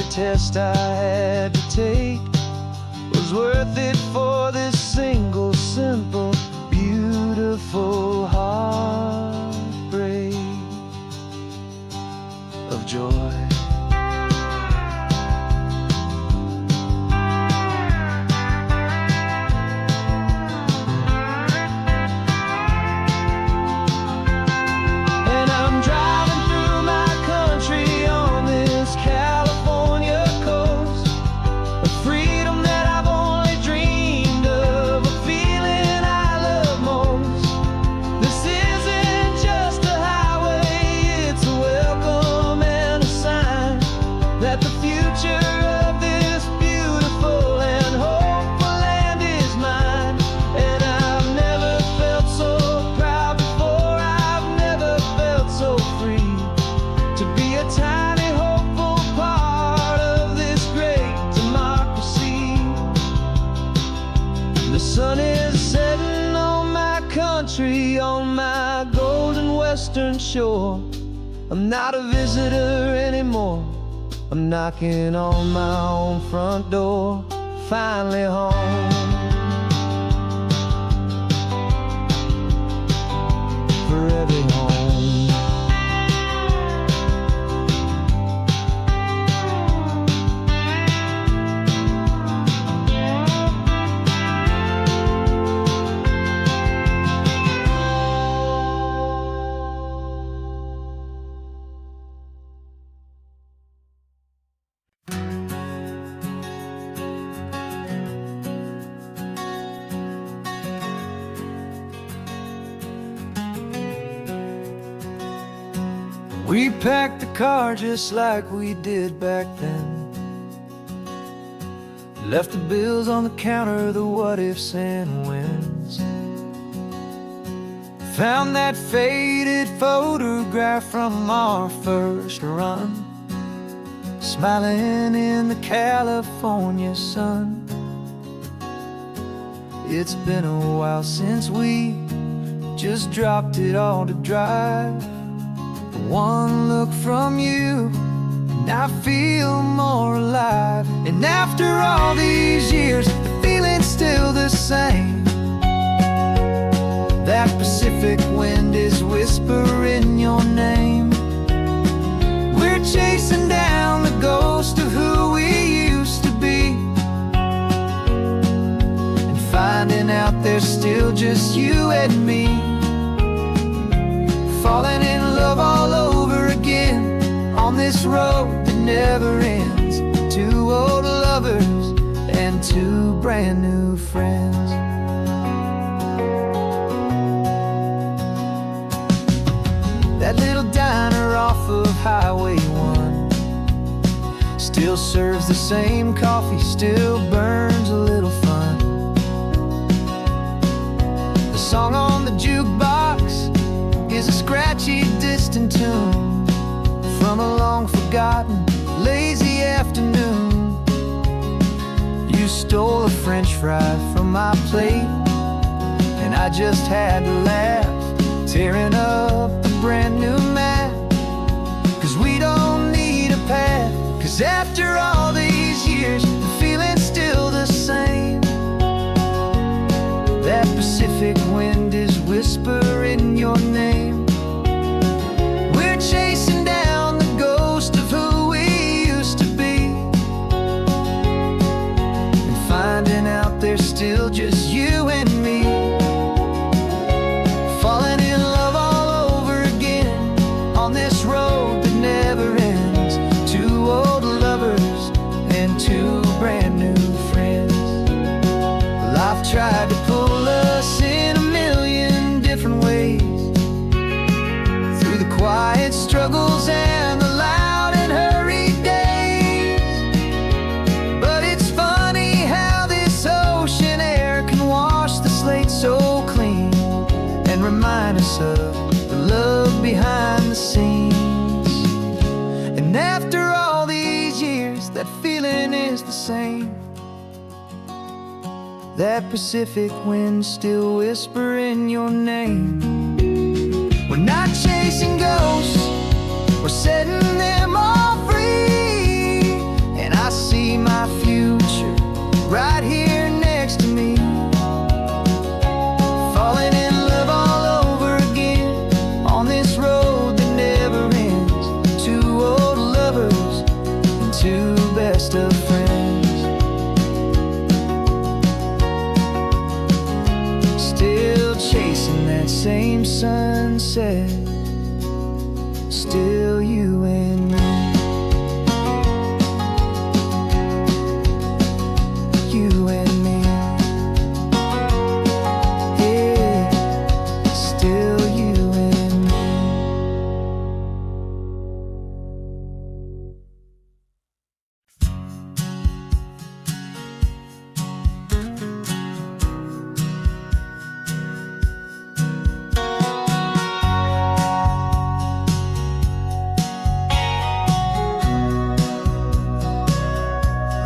test I had to take was worth it for this single, simple, beautiful heartbreak of joy. And I'm driving through my country on this California coast, a freedom that I've only dreamed of, a feeling I love most. This isn't just a highway, it's a welcome and a sign that the future of this beautiful and hopeful land is mine. And I've never felt so proud before, I've never felt so free to be a tiny hopeful part of this great democracy. The sun is setting on my country, on my golden western shore. I'm not a visitor anymore, I'm knocking on my own front door, finally home. Forever home. We packed the car just like we did back then, left the bills on the counter, the what ifs and whens. Found that faded photograph from our first run, smiling in the California sun. It's been a while since we just dropped it all to drive. One look from you and I feel more alive. And after all these years, the feeling's still the same. That Pacific wind is whispering your name. We're chasing down the ghost of who we used to be, and finding out there's still just you and me. Falling in love all over again on this road that never ends. Two old lovers and two brand new friends. That little diner off of Highway 1 still serves the same coffee, still burns a little fun. The song on the jukebox is a scratchy, distant tune from a long-forgotten, lazy afternoon. You stole a French fry from my plate, and I just had to laugh, tearing up the brand new map. 'Cause we don't need a path, 'cause after all these years, the feeling's still the same. That Pacific wind is whispering your name. We're chasing down the ghost of who we used to be, and finding out there's still just you and me. Falling in love all over again on this road that never ends. Two old lovers and two brand new friends. Life tried to pull us in a million different ways, through the quiet struggles and the loud and hurried days. But it's funny how this ocean air can wash the slate so clean and remind us of the love behind the scenes. And after all these years, that feeling is the same. That Pacific wind still whispering your name. We're not chasing ghosts, we're setting them all free. And head, still you and me. You and me. Yeah, still you and me.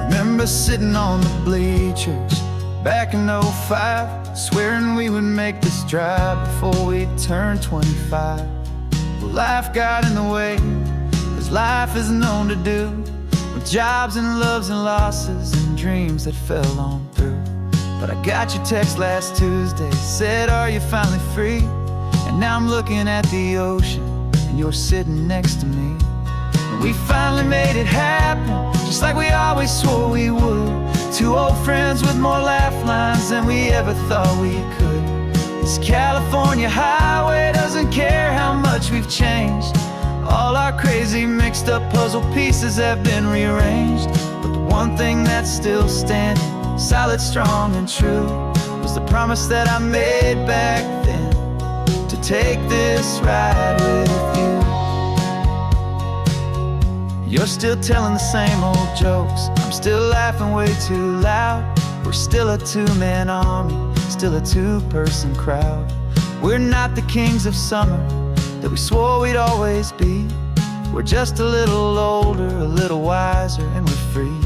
Remember sitting on the bleachers back in '05, swearing we would make this drive before we turned 25. Well, life got in the way, as life is known to do, with jobs and loves and losses and dreams that fell on through. But I got your text last Tuesday, said, are you finally free? And now I'm looking at the ocean, and you're sitting next to me. We finally made it happen, just like we always swore we would. Two old friends with more laugh lines than we ever thought we could. This California highway doesn't care how much we've changed. All our crazy mixed up puzzle pieces have been rearranged. But the one thing that's still standing, solid, strong, and true, was the promise that I made back then, to take this ride with you. You're still telling the same old jokes, I'm still laughing way too loud. We're still a two-man army, still a two-person crowd. We're not the kings of summer that we swore we'd always be. We're just a little older, a little wiser, and we're free.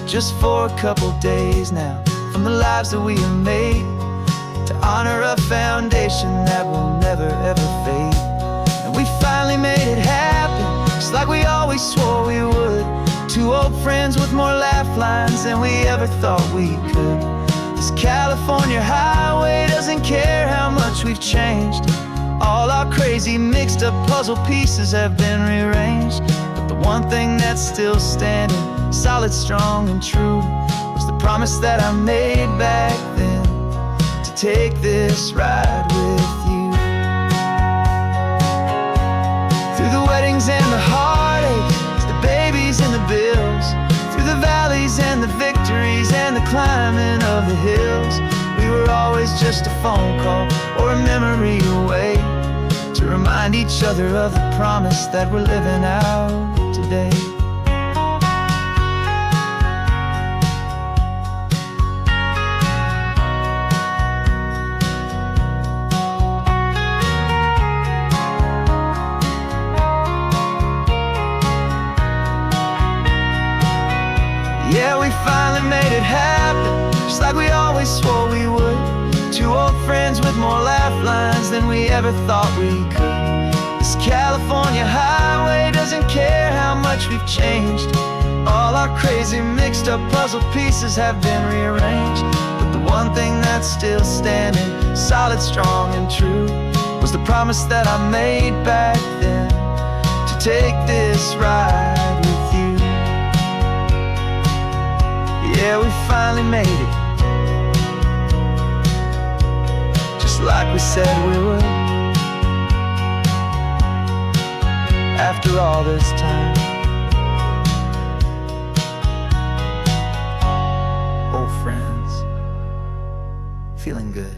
Just for a couple days now, from the lives that we have made, to honor a foundation that will never ever fade. And we finally made it happen, just like we always swore we would. Two old friends with more laugh lines than we ever thought we could. This California highway doesn't care how much we've changed. All our crazy mixed up puzzle pieces have been rearranged. But the one thing that's still standing, solid, strong, and true, was the promise that I made back then, to take this ride with you. Through the weddings and the heartaches, the babies and the bills, through the valleys and the victories and the climbing of the hills, we were always just a phone call or a memory away, to remind each other of the promise that we're living out today. Yeah, we finally made it happen, just like we always swore we would. Two old friends with more laugh lines than we ever thought we could. This California highway doesn't care how much we've changed. All our crazy mixed up puzzle pieces have been rearranged. But the one thing that's still standing, solid, strong, and true, was the promise that I made back then, to take this ride with you. Yeah, we finally made it, just like we said we would. After all this time, old friends, feeling good.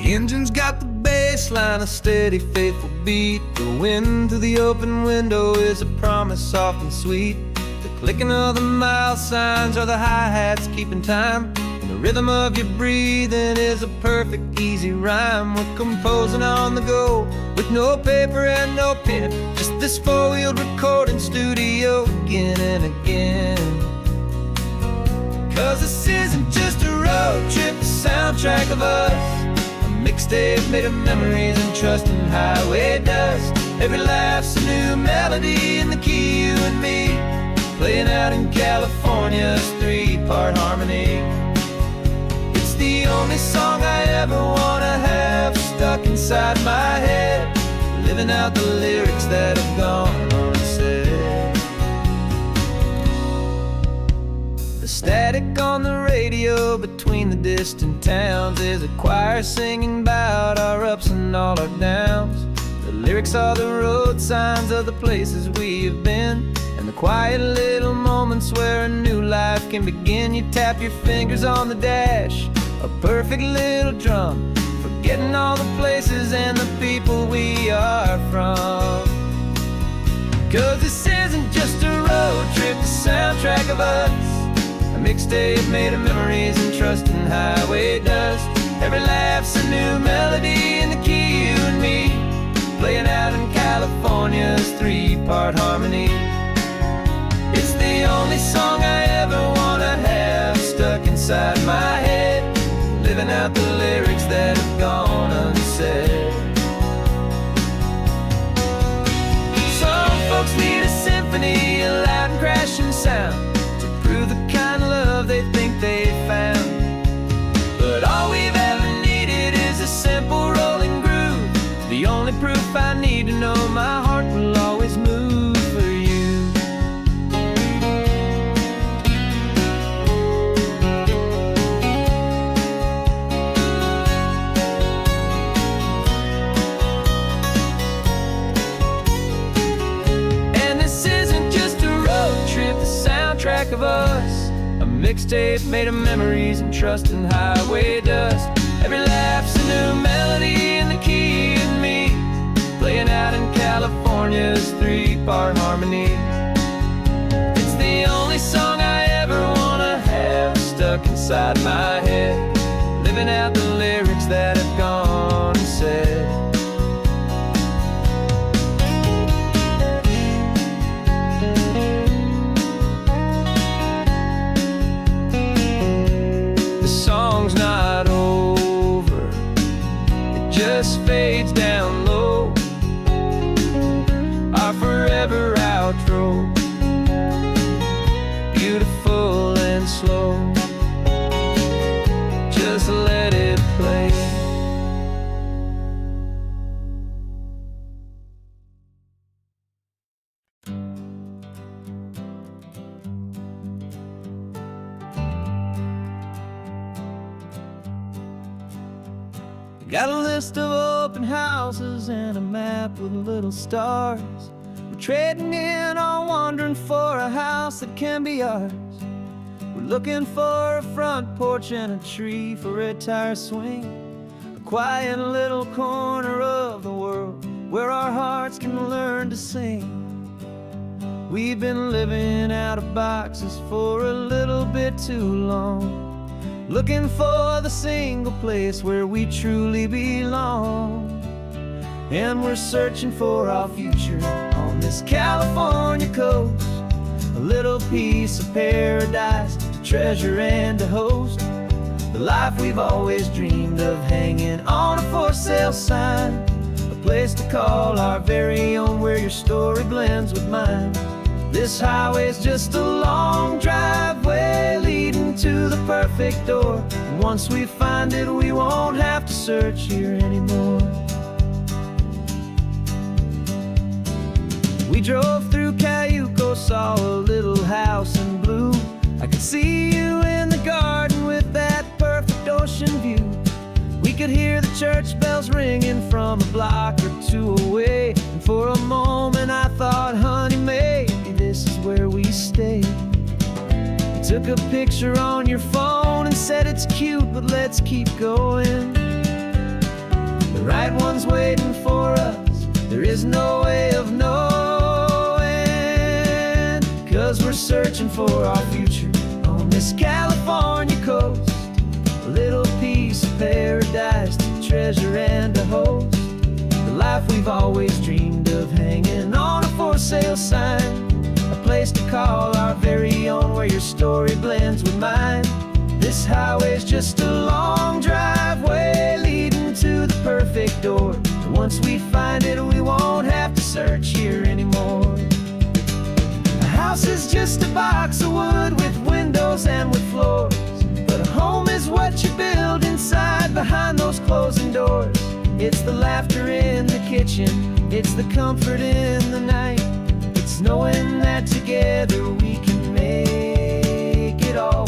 The engine's got the bass line, a steady, faithful beat. The wind through the open window is a promise soft and sweet. The clicking of the mile signs are the hi-hats keeping time, and the rhythm of your breathing is a perfect, easy rhyme. We're composing on the go, with no paper and no pen, just this four-wheeled recording studio again and again. Cause this isn't just a road trip, the soundtrack of us, mixtape made of memories and trust in highway dust. Every laugh's a new melody in the key, you and me, playing out in California's three-part harmony. It's the only song I ever wanna have stuck inside my head, living out the lyrics that have gone unsaid. static on the radio between the distant towns is a choir singing about our ups and all our downs. The lyrics are the road signs of the places we have been, and the quiet little moments where a new life can begin. You tap your fingers on the dash, a perfect little drum, forgetting all the places and the people we are from. 'Cause this isn't just a road trip, the soundtrack of us, a mixtape made of memories and trust in highway dust. Every laugh's a new melody in the key, you and me, playing out in California's three-part harmony. It's the only song I ever wanna have stuck inside my head, living out the lyrics that have gone unsaid. Some folks need a symphony, a loud and crashing sound, to prove the kind of love they think they found. But all we've ever needed is a simple rolling groove, the only proof I need to know my heart will always move for you. And this isn't just a road trip, the soundtrack of us, a mixtape made of memories and trust in highway dust. Every laugh's a new melody in the key and me, playing out in California's three-part harmony. It's the only song I ever wanna have stuck inside my head, living out the lyrics that have gone unsaid. The song's not over, it just fades down low, our forever outro, beautiful and slow. Just let it play. Got a list of open houses and a map with little stars. We're trading in or wandering for a house that can be ours. We're looking for a front porch and a tree for a tire swing, a quiet little corner of the world where our hearts can learn to sing. We've been living out of boxes for a little bit too long, looking for the single place where we truly belong. And we're searching for our future on this California coast, a little piece of paradise to treasure and to host, the life we've always dreamed of hanging on a for sale sign, a place to call our very own where your story blends with mine. This highway's just a long driveway leading to the perfect door, and once we find it we won't have to search here anymore. We drove through Cayuco, saw a little house in blue. I could see you in the garden with that perfect ocean view. We could hear the church bells ringing from a block or two away, and for a moment I thought, honey, maybe this is where we stay. You took a picture on your phone and said it's cute, but let's keep going. The right one's waiting for us, there is no way of knowing, 'cause we're searching for our future on this California coast, a little piece of paradise to treasure and to host, the life we've always dreamed of hanging on a for sale sign, a place to call our very own where your story blends with mine. This highway's just a long driveway leading to the perfect door, and once we find it we won't have to search here anymore. A house is just a box of wood with windows and with floors, but a home is what you build inside behind those closing doors. It's the laughter in the kitchen, it's the comfort in the night, it's knowing that together we can make it all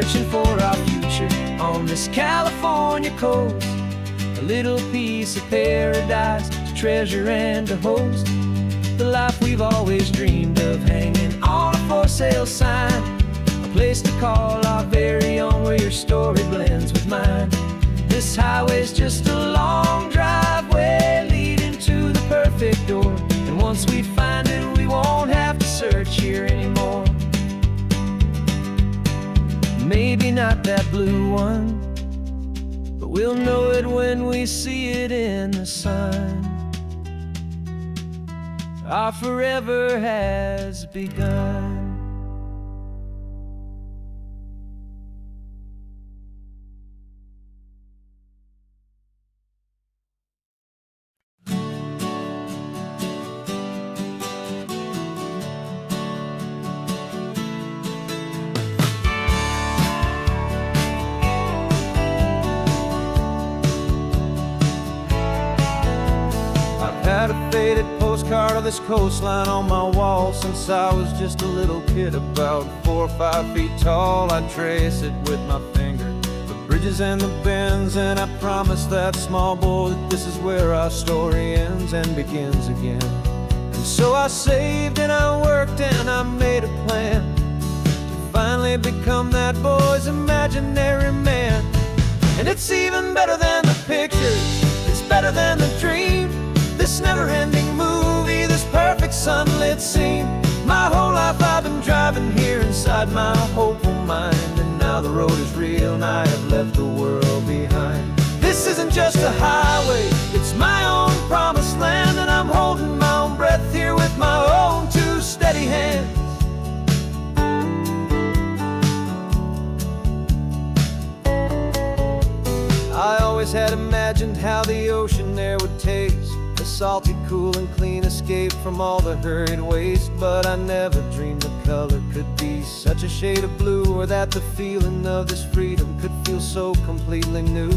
searching for our future on this California coast. A little piece of paradise to treasure and to host. The life we've always dreamed of, hanging on a for sale sign. A place to call our very own, where your story blends with mine. This highway's just a long driveway leading to the perfect door. And once we find it, we won't have to search here anymore. Maybe not that blue one, but we'll know it when we see it in the sun. Our forever has begun. Had a faded postcard of this coastline on my wall since I was just a little kid, about 4 or 5 feet tall. I trace it with my finger, the bridges and the bends, and I promise that small boy that this is where our story ends and begins again. And so I saved and I worked and I made a plan to finally become that boy's imaginary man. And it's even better than the pictures, it's better than the dream. This never-ending movie, this perfect sunlit scene. My whole life I've been driving here inside my hopeful mind, and now the road is real and I have left the world behind. This isn't just a highway, it's my own promised land, and I'm holding my own breath here with my own 2 steady hands. I always had imagined how the ocean there would taste, a salty, cool and clean escape from all the hurried waste. But I never dreamed the color could be such a shade of blue, or that the feeling of this freedom could feel so completely new.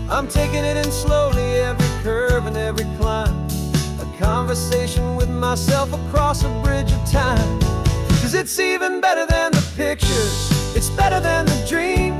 I'm taking it in slowly, every curve and every climb, a conversation with myself across a bridge of time. 'Cause it's even better than the pictures, it's better than the dream.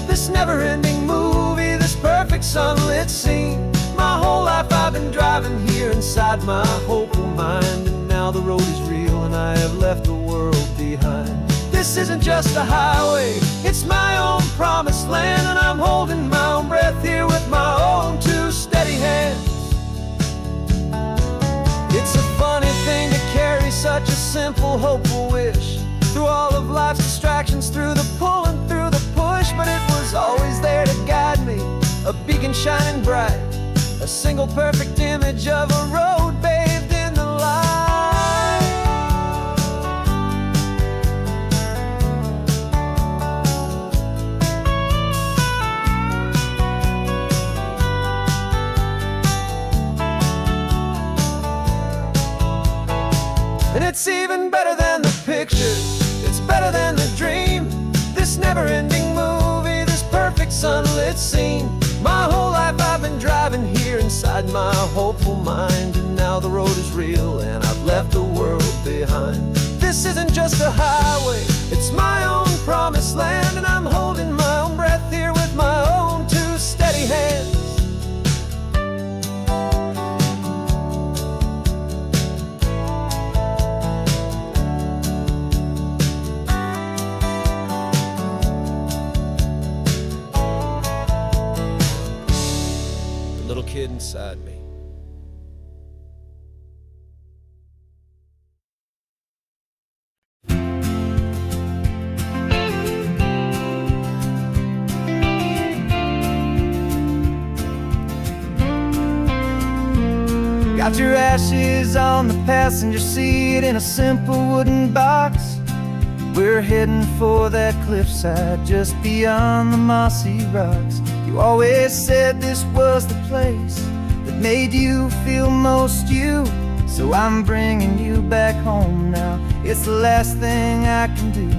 This never-ending movie, this perfect sunlit scene. My whole life I've been driving here inside my hopeful mind, and now the road is real and I have left the world behind. This isn't just a highway, it's my own promised land, and I'm holding my own breath here with my own 2 steady hands. It's a funny thing to carry such a simple, hopeful wish through all of life's distractions, through the pull and through the push. But it was always there to guide me, a beacon shining bright, a single perfect image of a road bathed in the light. And it's even better than the pictures, it's better than the dream. This never-ending movie, this perfect sunlit scene. My whole life I've been driving here inside my hopeful mind, and now the road is real and I've left the world behind. This isn't just a highway, it's my own promised land, and I'm holding my own breath here with my own 2 steady hands. Little kid inside me. Got your ashes on the passenger seat in a simple wooden box. We're heading for that cliffside just beyond the mossy rocks. You always said this was the place that made you feel most you. So I'm bringing you back home now, it's the last thing I can do.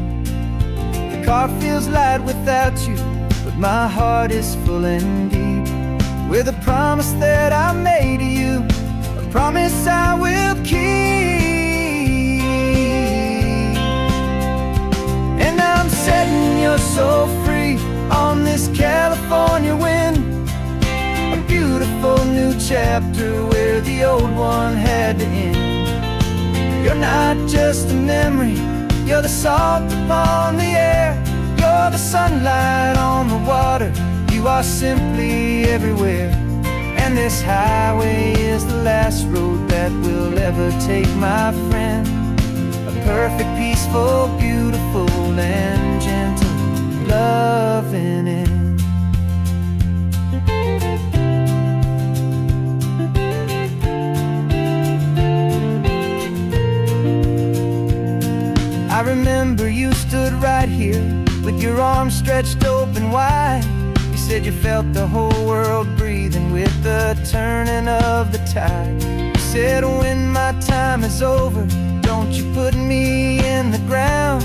The car feels light without you, but my heart is full and deep with a promise that I made to you, a promise I will keep. And I'm setting your soul free chapter where the old one had to end. You're not just a memory, you're the salt upon the air. You're the sunlight on the water, you are simply everywhere. And this highway is the last road that we'll ever take, my friend. A perfect, peaceful, beautiful, and gentle, loving end. I remember you stood right here with your arms stretched open wide. You said you felt the whole world breathing with the turning of the tide. You said, when my time is over, don't you put me in the ground.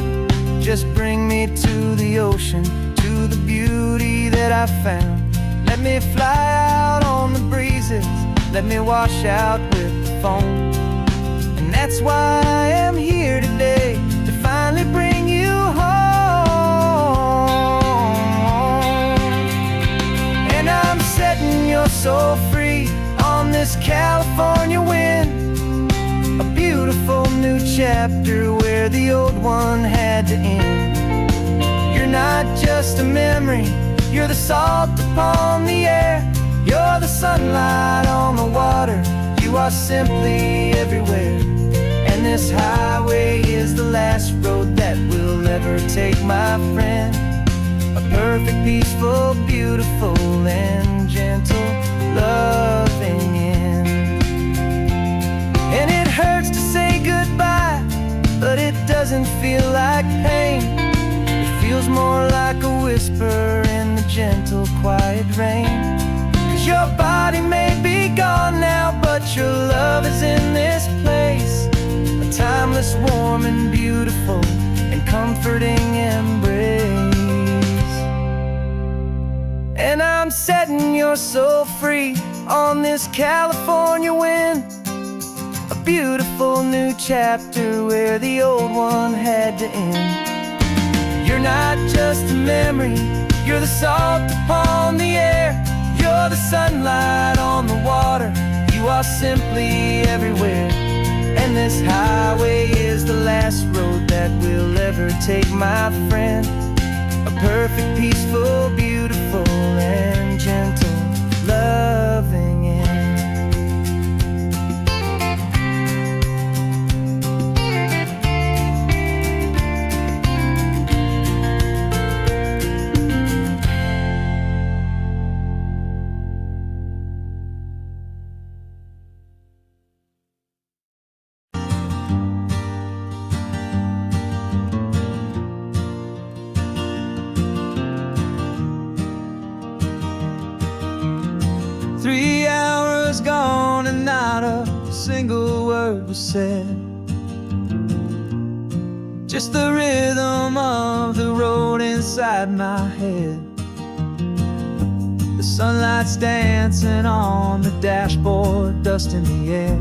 Just bring me to the ocean, to the beauty that I found. Let me fly out on the breezes, let me wash out with the foam. And that's why I am here today, to finally bring you home. And I'm setting your soul free on this California wind. A beautiful new chapter where the old one had to end. You're not just a memory, you're the salt upon the air. You're the sunlight on the water, you are simply everywhere. And this highway is the last road that we'll ever take, my friend. A perfect, peaceful, beautiful, and gentle, loving end. And it hurts to say goodbye, but it doesn't feel like pain. It feels more like a whisper in the gentle, quiet rain. 'Cause your body may be gone now, but your love is in this place. A timeless, warm, and beautiful, and comforting embrace. And I'm setting your soul free on this California wind. A beautiful new chapter where the old one had to end. You're not just a memory, you're the salt upon the air. You're the sunlight on the water, you are simply everywhere. And this highway is the last road that we'll ever take, my friend. A perfect, peaceful, beautiful, and gentle, loving end. Gone and not a single word was said. Just the rhythm of the road inside my head. The sunlight's dancing on the dashboard, dust in the air.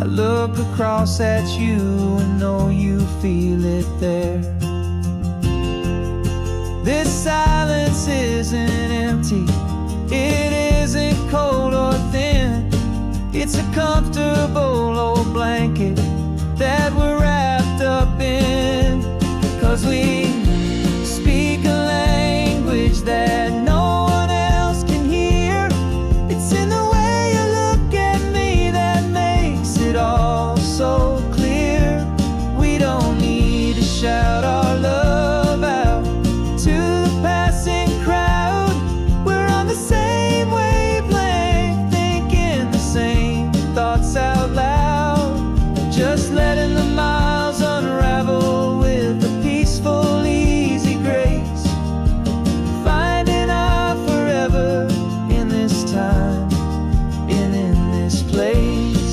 I look across at you and know you feel it there. This silence isn't empty, it isn't cold or thin. It's a comfortable old blanket that we're wrapped up in. 'Cause we speak a language that no one else can hear. It's in the way you look at me that makes it all so clear. We don't need to shout our love out to the passing crowd. We're on the same wavelength, thinking the same thoughts out loud. Just letting the miles unravel with a peaceful, easy grace. Finding our forever in this time and in this place.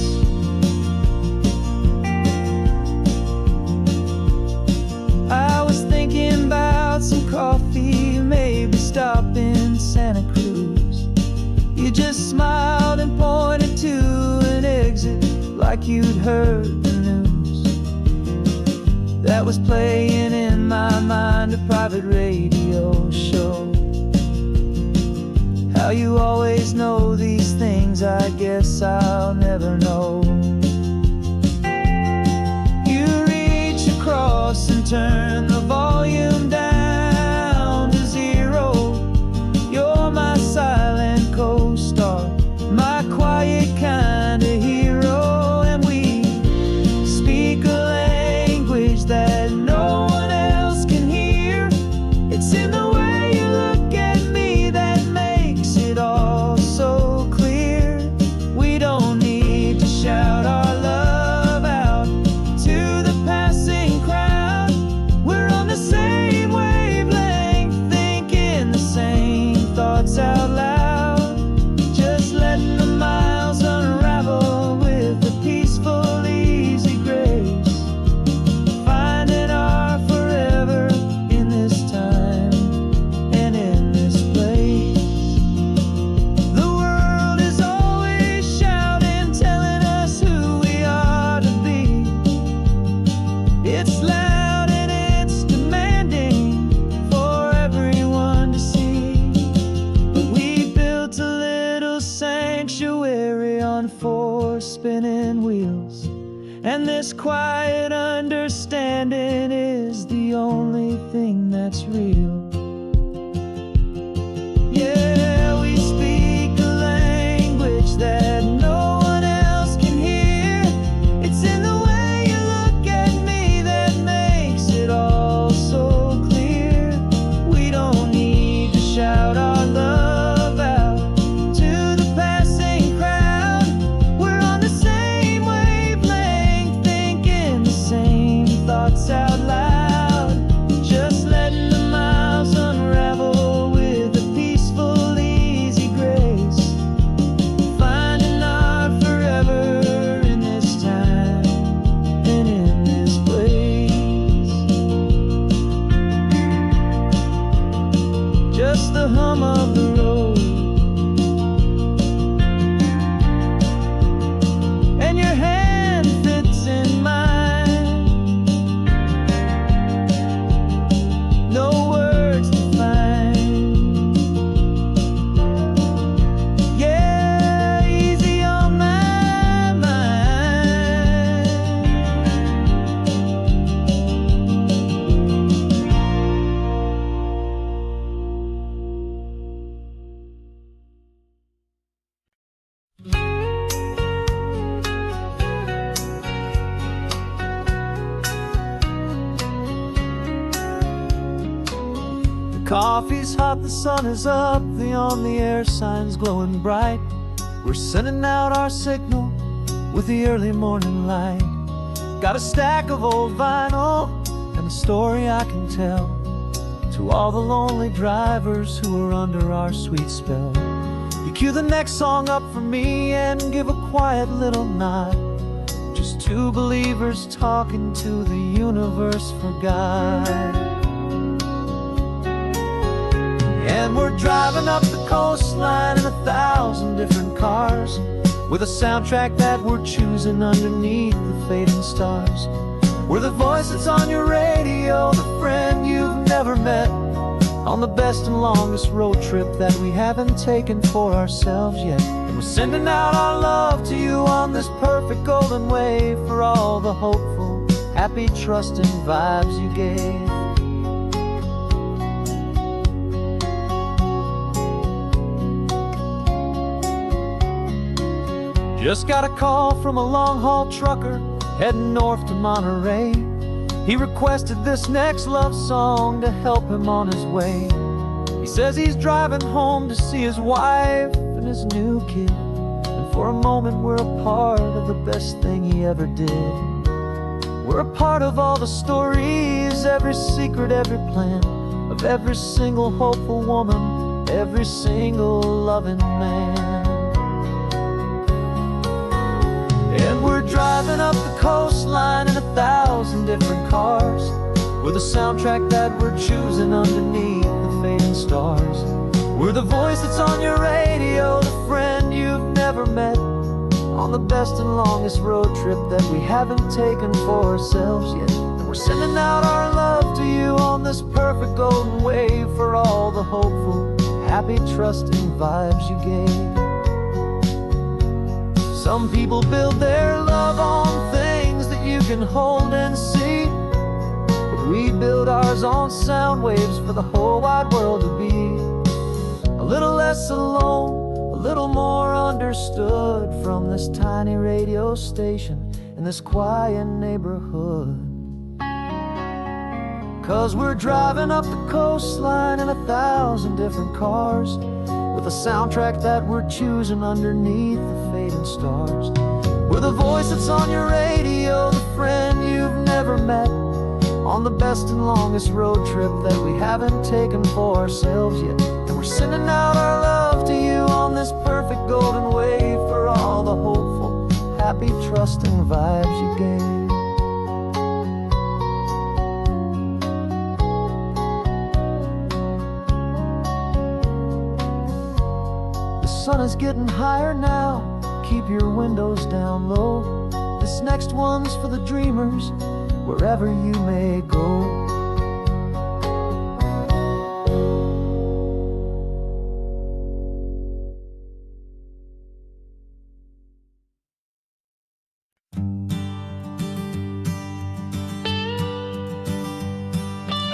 I was thinking about some coffee, maybe stop in Santa Cruz. You just smiled and pointed to an exit like you'd heard the news. That was playing in my mind, a private radio show. How you always know these things, I guess I'll never know. You reach across and turn the volume down to zero. You're my silent co-star, my quiet kind of hero. And we speak a language that no one else can hear. It's in the way you look at me that makes it all so clear. We don't need to shout our love out to the passing crowd. We're on the same wavelength, thinking the same thoughts out loud. Just letting the miles unravel with a peaceful, easy grace. Finding our forever in this time and in this place. The world is always shouting, telling us who we are to be. It's loud and it's demanding for everyone to see. But we built a little sanctuary on 4 spinning wheels, and this quiet understanding is the only thing that's real. Yeah, we speak a language that no one else can hear. It's in the way you look at me that makes it all so clear. We don't need to shout our love out to the passing crowd. We're on the same wavelength, thinking the same thoughts out loud. Just letting the miles unravel with a peaceful, easy grace. Finding our forever in this time and in this place. Just the hum of the road and your hand fits in mine. No words to find. Yeah, easy on my mind. The coffee's hot, the sun is up, the on-the-air sign's glowing bright. We're sending out our signal with the early morning light. Got a stack of old vinyl and a story I can tell to all the lonely drivers who are under our sweet spell. You cue the next song up for me and give a quiet little nod. Just 2 believers talking to the universe for God. And we're driving up the coastline in 1,000 different cars, with a soundtrack that we're choosing underneath the fading stars. We're the voice that's on your radio, the friend you've never met, on the best and longest road trip that we haven't taken for ourselves yet. And we're sending out our love to you on this perfect golden wave for all the hopeful, happy, trusting vibes you gave. Just got a call from a long-haul trucker heading north to Monterey. He requested this next love song to help him on his way. He says he's driving home to see his wife and his new kid, and for a moment we're a part of the best thing he ever did. We're a part of all the stories, every secret, every plan, of every single hopeful woman, every single loving man. And we're driving up the coastline in 1,000 different cars, with a soundtrack that we're choosing underneath the fading stars. We're the voice that's on your radio, the friend you've never met, on the best and longest road trip that we haven't taken for ourselves yet. And we're sending out our love to you on this perfect golden wave for all the hopeful, happy, trusting vibes you gave. Some people build their love on things that you can hold and see, but we build ours on sound waves for the whole wide world to be a little less alone, a little more understood from this tiny radio station in this quiet neighborhood. 'Cause we're driving up the coastline in 1,000 different cars, with a soundtrack that we're choosing underneath the fading stars. We're the voice that's on your radio, the friend you've never met, on the best and longest road trip that we haven't taken for ourselves yet. And we're sending out our love to you on this perfect golden wave for all the hopeful, happy, trusting vibes you gave. The sun is getting higher now, keep your windows down low. This next one's for the dreamers, wherever you may go.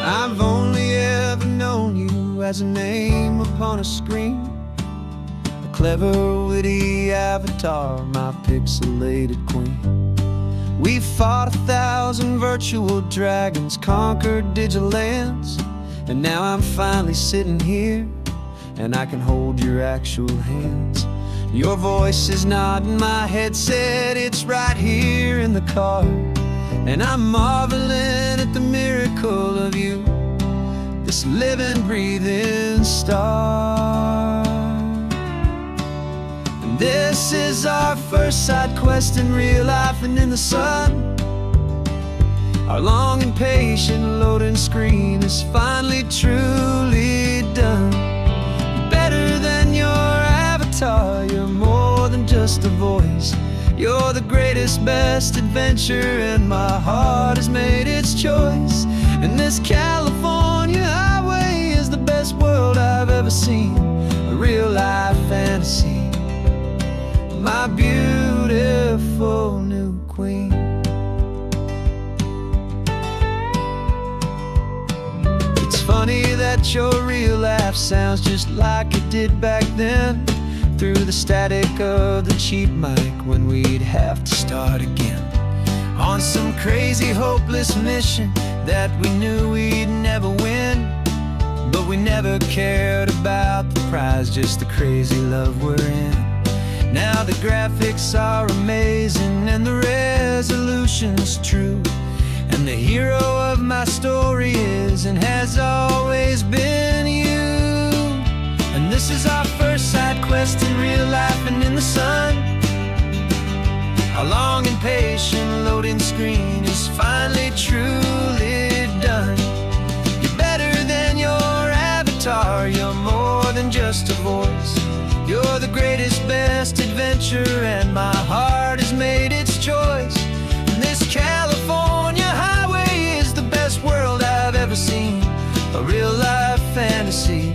I've only ever known you as a name upon a screen, a clever, witty avatar, my pixelated queen. We fought 1,000 virtual dragons, conquered digital lands, and now I'm finally sitting here, and I can hold your actual hands. Your voice is not in my headset, it's right here in the car, and I'm marveling at the miracle of you, this living, breathing star. And this is our first side quest in real life and in the sun. Our long and patient loading screen is finally truly done. Better than your avatar, you're more than just a voice. You're the greatest, best adventure, and my heart has made its choice. And this California highway is the best world I've ever seen, a real life fantasy, my beautiful new queen. It's funny that your real life sounds just like it did back then, through the static of the cheap mic when we'd have to start again, on some crazy hopeless mission that we knew we'd never win. But we never cared about the prize, just the crazy love we're in. Now the graphics are amazing and the resolution's true, and the hero of my story is and has always been you. And this is our first side quest in real life and in the sun. Our long and patient loading screen is finally truly done. You're better than your avatar, you're more than just a voice. You're the greatest, best adventure, and my heart has made its choice. And this California highway is the best world I've ever seen, a real life fantasy,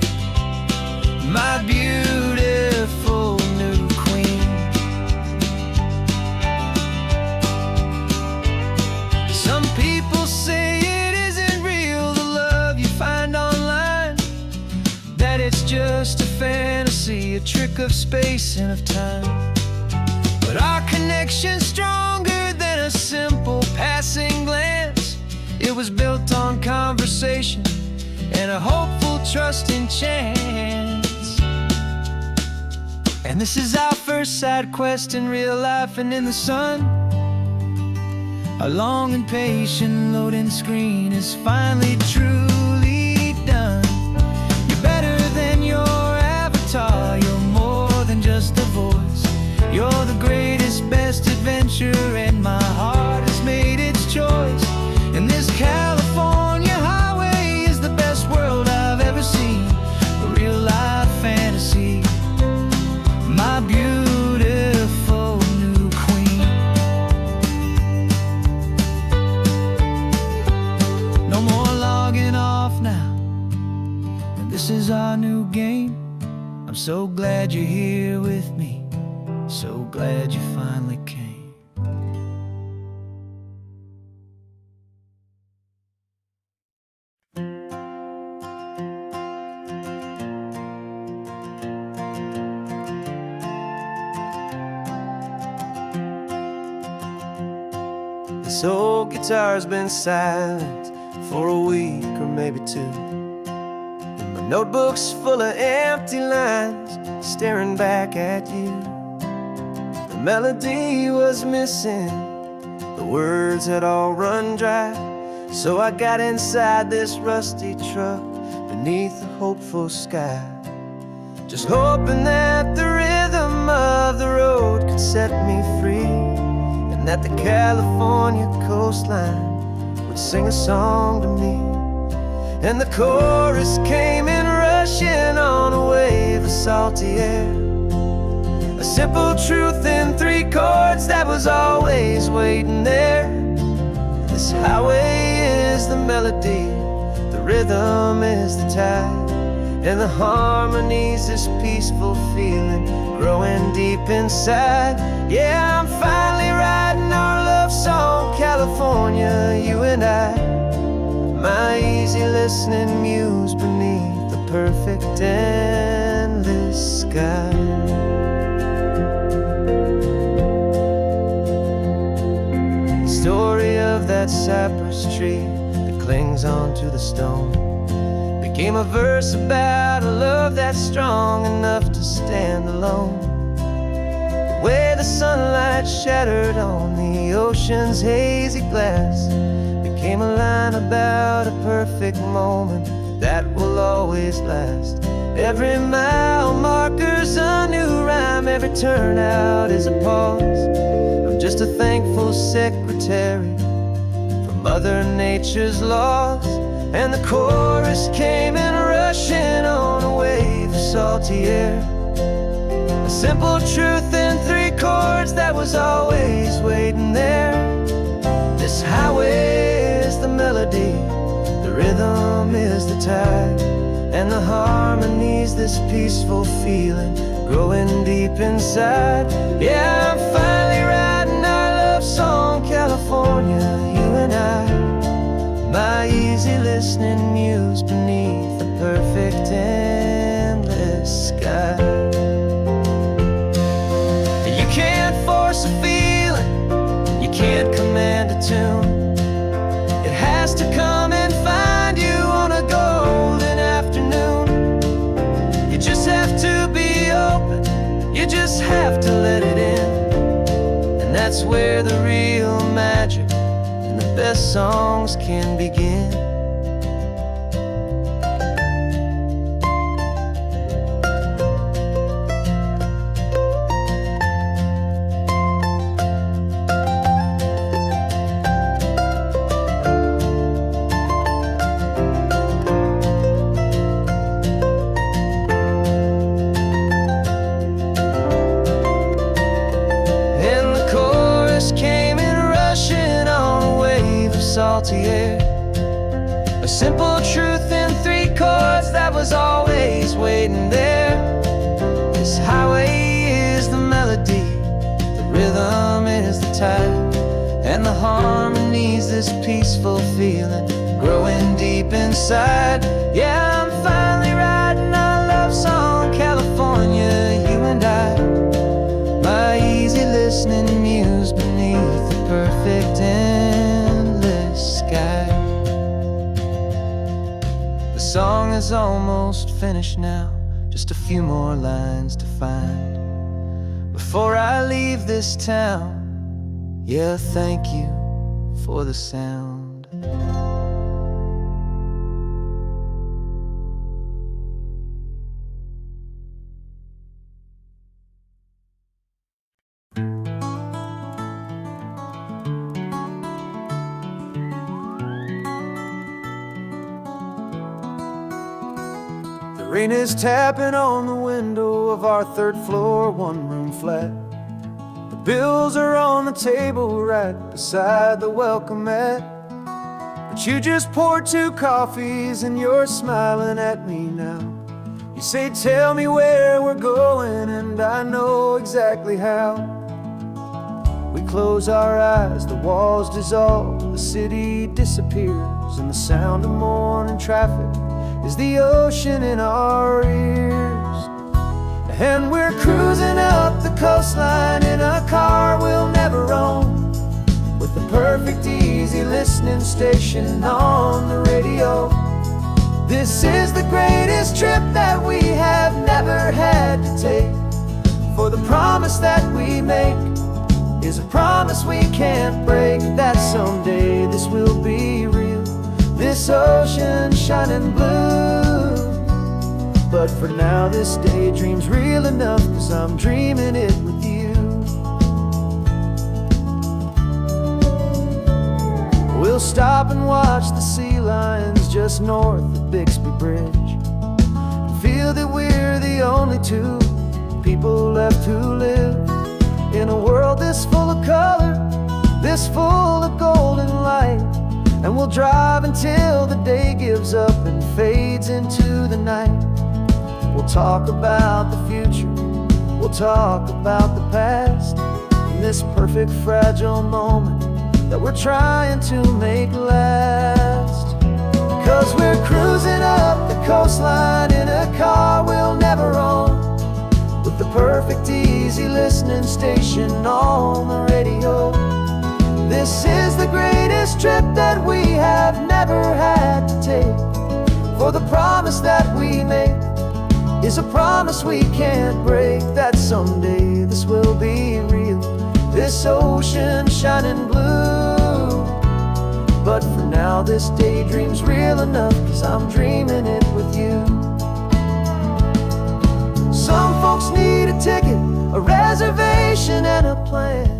my beautiful new queen. Some people say it isn't real, the love you find online, that it's just a fantasy, a trick of space and of time. But our connection's stronger than a simple passing glance. It was built on conversation and a hopeful, trusting chance. And this is our first side quest in real life and in the sun. Our long and patient loading screen is finally truly done. You're better than your avatar, you're more than just a voice. You're the greatest, best adventure, and my heart has made its choice. And this California highway is the best world I've ever seen, a real life fantasy, my beautiful new queen. No more logging off now, and this is our new game. so glad you're here with me, so glad you finally came. This old guitar's been silent for a week or maybe two, and my notebook's full of empty lines staring back at you. The melody was missing, the words had all run dry, so I got inside this rusty truck beneath a hopeful sky, just hoping that the rhythm of the road could set me free, and that the California coastline would sing a song to me. And the chorus came in rushing on a wave of salty air, a simple truth in 3 chords that was always waiting there. This highway is the melody, the rhythm is the tide, and the harmony's this peaceful feeling growing deep inside. Yeah, I'm finally writing our love song, California, you and I, my easy listening muse beneath the perfect endless sky. The story of that cypress tree that clings onto the stone became a verse about a love that's strong enough to stand alone. The way the sunlight shattered on the ocean's hazy glass became a line about a perfect moment that will always last. Every mile marker's a new rhyme, every turnout is a pause. I'm just a thankful secretary for Mother Nature's laws. And the chorus came in rushing on a wave of salty air, a simple truth in 3 chords that was always waiting there. This highway is the melody, the rhythm is the tide, and the harmony's this peaceful feeling growing deep inside. Yeah, I'm finally writing our love song, California, you and I, my easy listening muse beneath the perfect endless sky. You can't force a feeling, you can't command a tune. It has to come and find you on a golden afternoon. You just have to be open, you just have to let it in, and that's where the real magic, the best songs can begin. And the chorus came in rushing on a wave of salty air, a simple truth in 3 chords that was always waiting there. This highway is the melody, the rhythm is the tide, and the harmony's this peaceful feeling growing deep inside. Yeah, I'm finally writing our love song, California, you and I, my easy listening muse beneath the perfect endless sky. The song is almost finished now, just a few more lines to find before I leave this town. Yeah, thank you for the sound. The rain is tapping on the window of our 3rd floor, 1-room flat. The bills are on the table right beside the welcome mat. But you just poured 2 coffees and you're smiling at me now. You say, tell me where we're going, and I know exactly how. We close our eyes, the walls dissolve, the city disappears, and the sound of morning traffic is the ocean in our ears. And we're cruising up the coastline in a car we'll never own, with the perfect easy listening station on the radio. This is the greatest trip that we have never had to take, for the promise that we make is a promise we can't break, that someday this will be real, this ocean shining blue. But for now this daydream's real enough, 'cause I'm dreaming it with you. We'll stop and watch the sea lions just north of Bixby Bridge, and feel that we're the only two people left who live in a world this full of color, this full of golden light. And we'll drive until the day gives up and fades into the night. We'll talk about the future, we'll talk about the past, in this perfect fragile moment that we're trying to make last. 'Cause we're cruising up the coastline in a car we'll never own, with the perfect easy listening station on the radio. This is the greatest trip that we have never had to take, for the promise that we make is a promise we can't break, that someday this will be real, this ocean shining blue. But for now this daydream's real enough, 'cause I'm dreaming it with you. Some folks need a ticket, a reservation and a plan,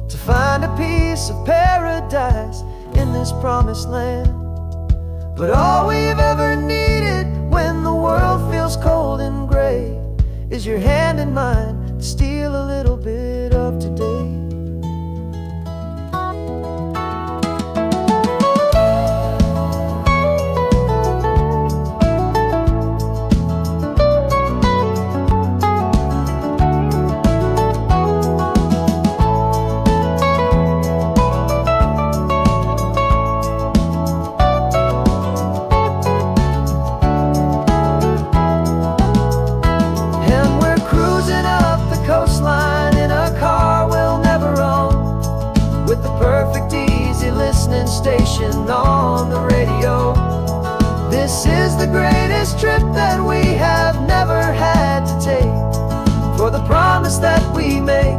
to find a piece of paradise in this promised land. But all we've ever needed when the world feels cold and gray is your hand in mine to steal a little bit of today. Station on the radio. This is the greatest trip that we have never had to take, for the promise that we make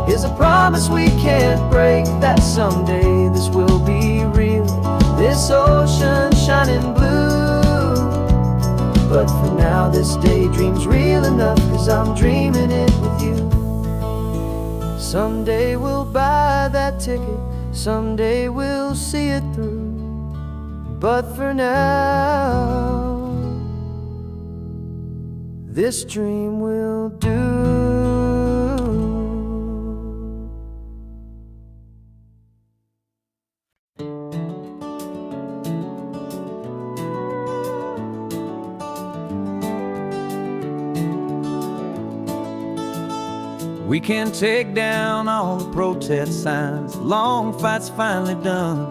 is a promise we can't break, that someday this will be real, this ocean shining blue. But for now this daydream's real enough, 'cause I'm dreaming it with you. Someday we'll buy that ticket, someday we'll see it through, but for now this dream will do. We can take down all the protest signs, long fight's finally done.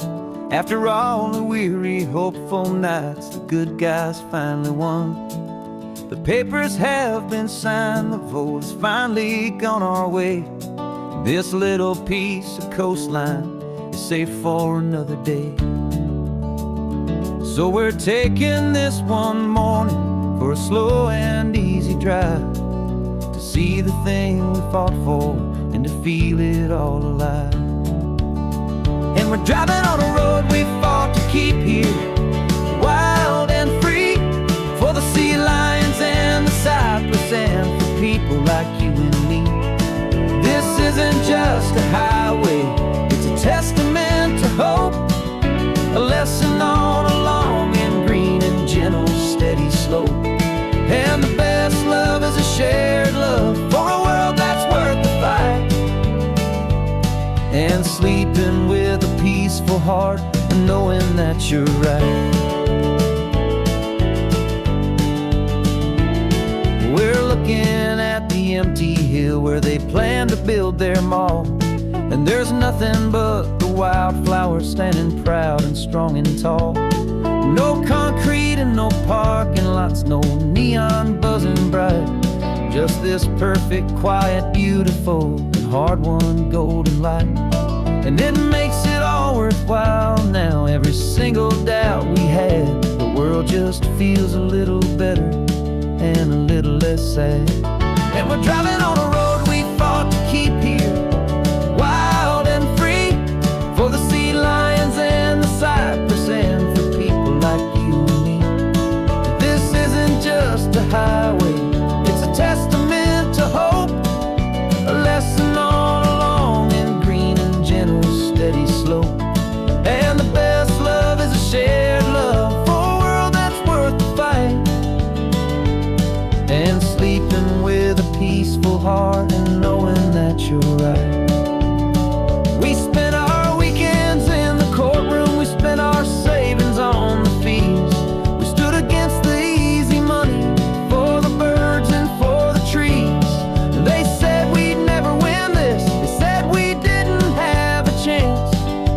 After all the weary, hopeful nights, the good guys finally won. The papers have been signed, the vote has finally gone our way. This little piece of coastline is safe for another day. So we're taking this one morning for a slow and easy drive, to see the thing we fought for and to feel it all alive. And we're driving on a road we fought to keep here, wild and free, for the sea lions and the cypress and for people like you and me. This isn't just a highway, it's a testament to hope, a lesson on a long and green and gentle steady slope. And the best love is a shared love for a world that's worth the fight, and sleeping with a peaceful heart and knowing that you're right. empty hill where they plan to build their mall. And there's nothing but the wildflowers standing proud and strong and tall. No concrete and no parking lots, no neon buzzing bright. Just this perfect, quiet, beautiful, and hard-won golden light. And it makes it all worthwhile now. Every single doubt we had, the world just feels a little better and a little less sad. And we're driving on a road we fought to keep here, wild and free, for the sea lions and the cypress and for people like you and me. This isn't just a highway, it's a testament to hope, a lesson on a long and green and gentle steady slope. And the best love is a shared love for a world that's worth the fight. And sleeping with a peaceful heart and knowing that you're right. We spent our weekends in the courtroom, we spent our savings on the fees. We stood against the easy money for the birds and for the trees. And they said we'd never win this, they said we didn't have a chance,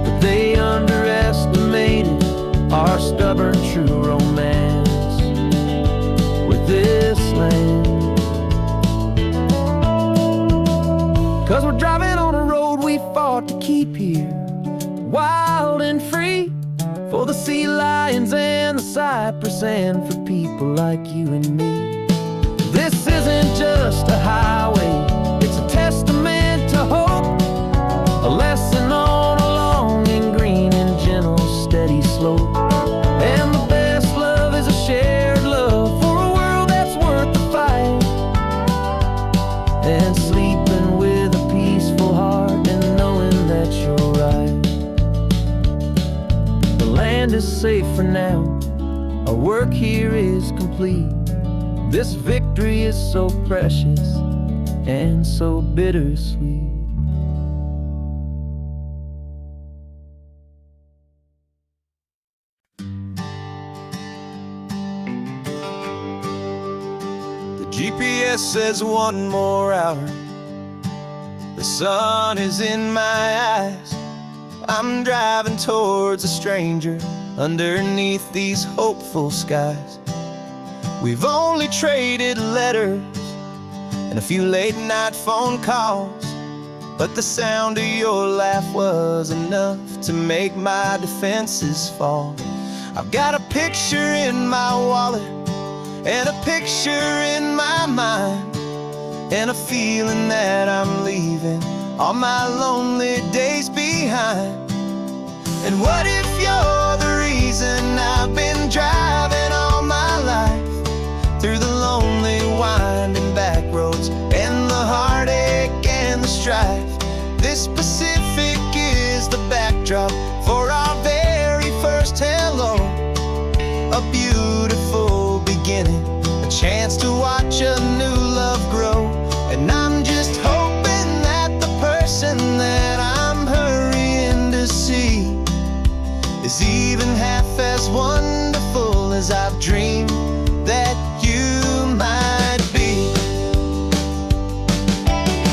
but they underestimated our stubborn true romance with this land. 'Cause we're driving on a road we fought to keep here, wild and free, for the sea lions and the cypress and for people like you and me. This isn't just a highway, it's a testament to hope, a lesson on a long and green and gentle steady slope. And the best love is a shared love for a world that's worth the fight. And sleeping with a peaceful heart and knowing that you're right. The land is safe for now, our work here is complete. This victory is so precious and so bittersweet. GPS says one more hour. The sun is in my eyes. I'm driving towards a stranger underneath these hopeful skies. We've only traded letters and a few late night phone calls, but the sound of your laugh was enough to make my defenses fall. I've got a picture in my wallet and a picture in my mind, and a feeling that I'm leaving all my lonely days behind. And what if you're the reason I've been driving all my life, through the lonely winding back roads and the heartache and the strife? This Pacific is the backdrop for our very first hello, a beautiful beginning, a chance to watch a new love grow. And I'm just hoping that the person that I'm hurrying to see is even half as wonderful as I've dreamed that you might be.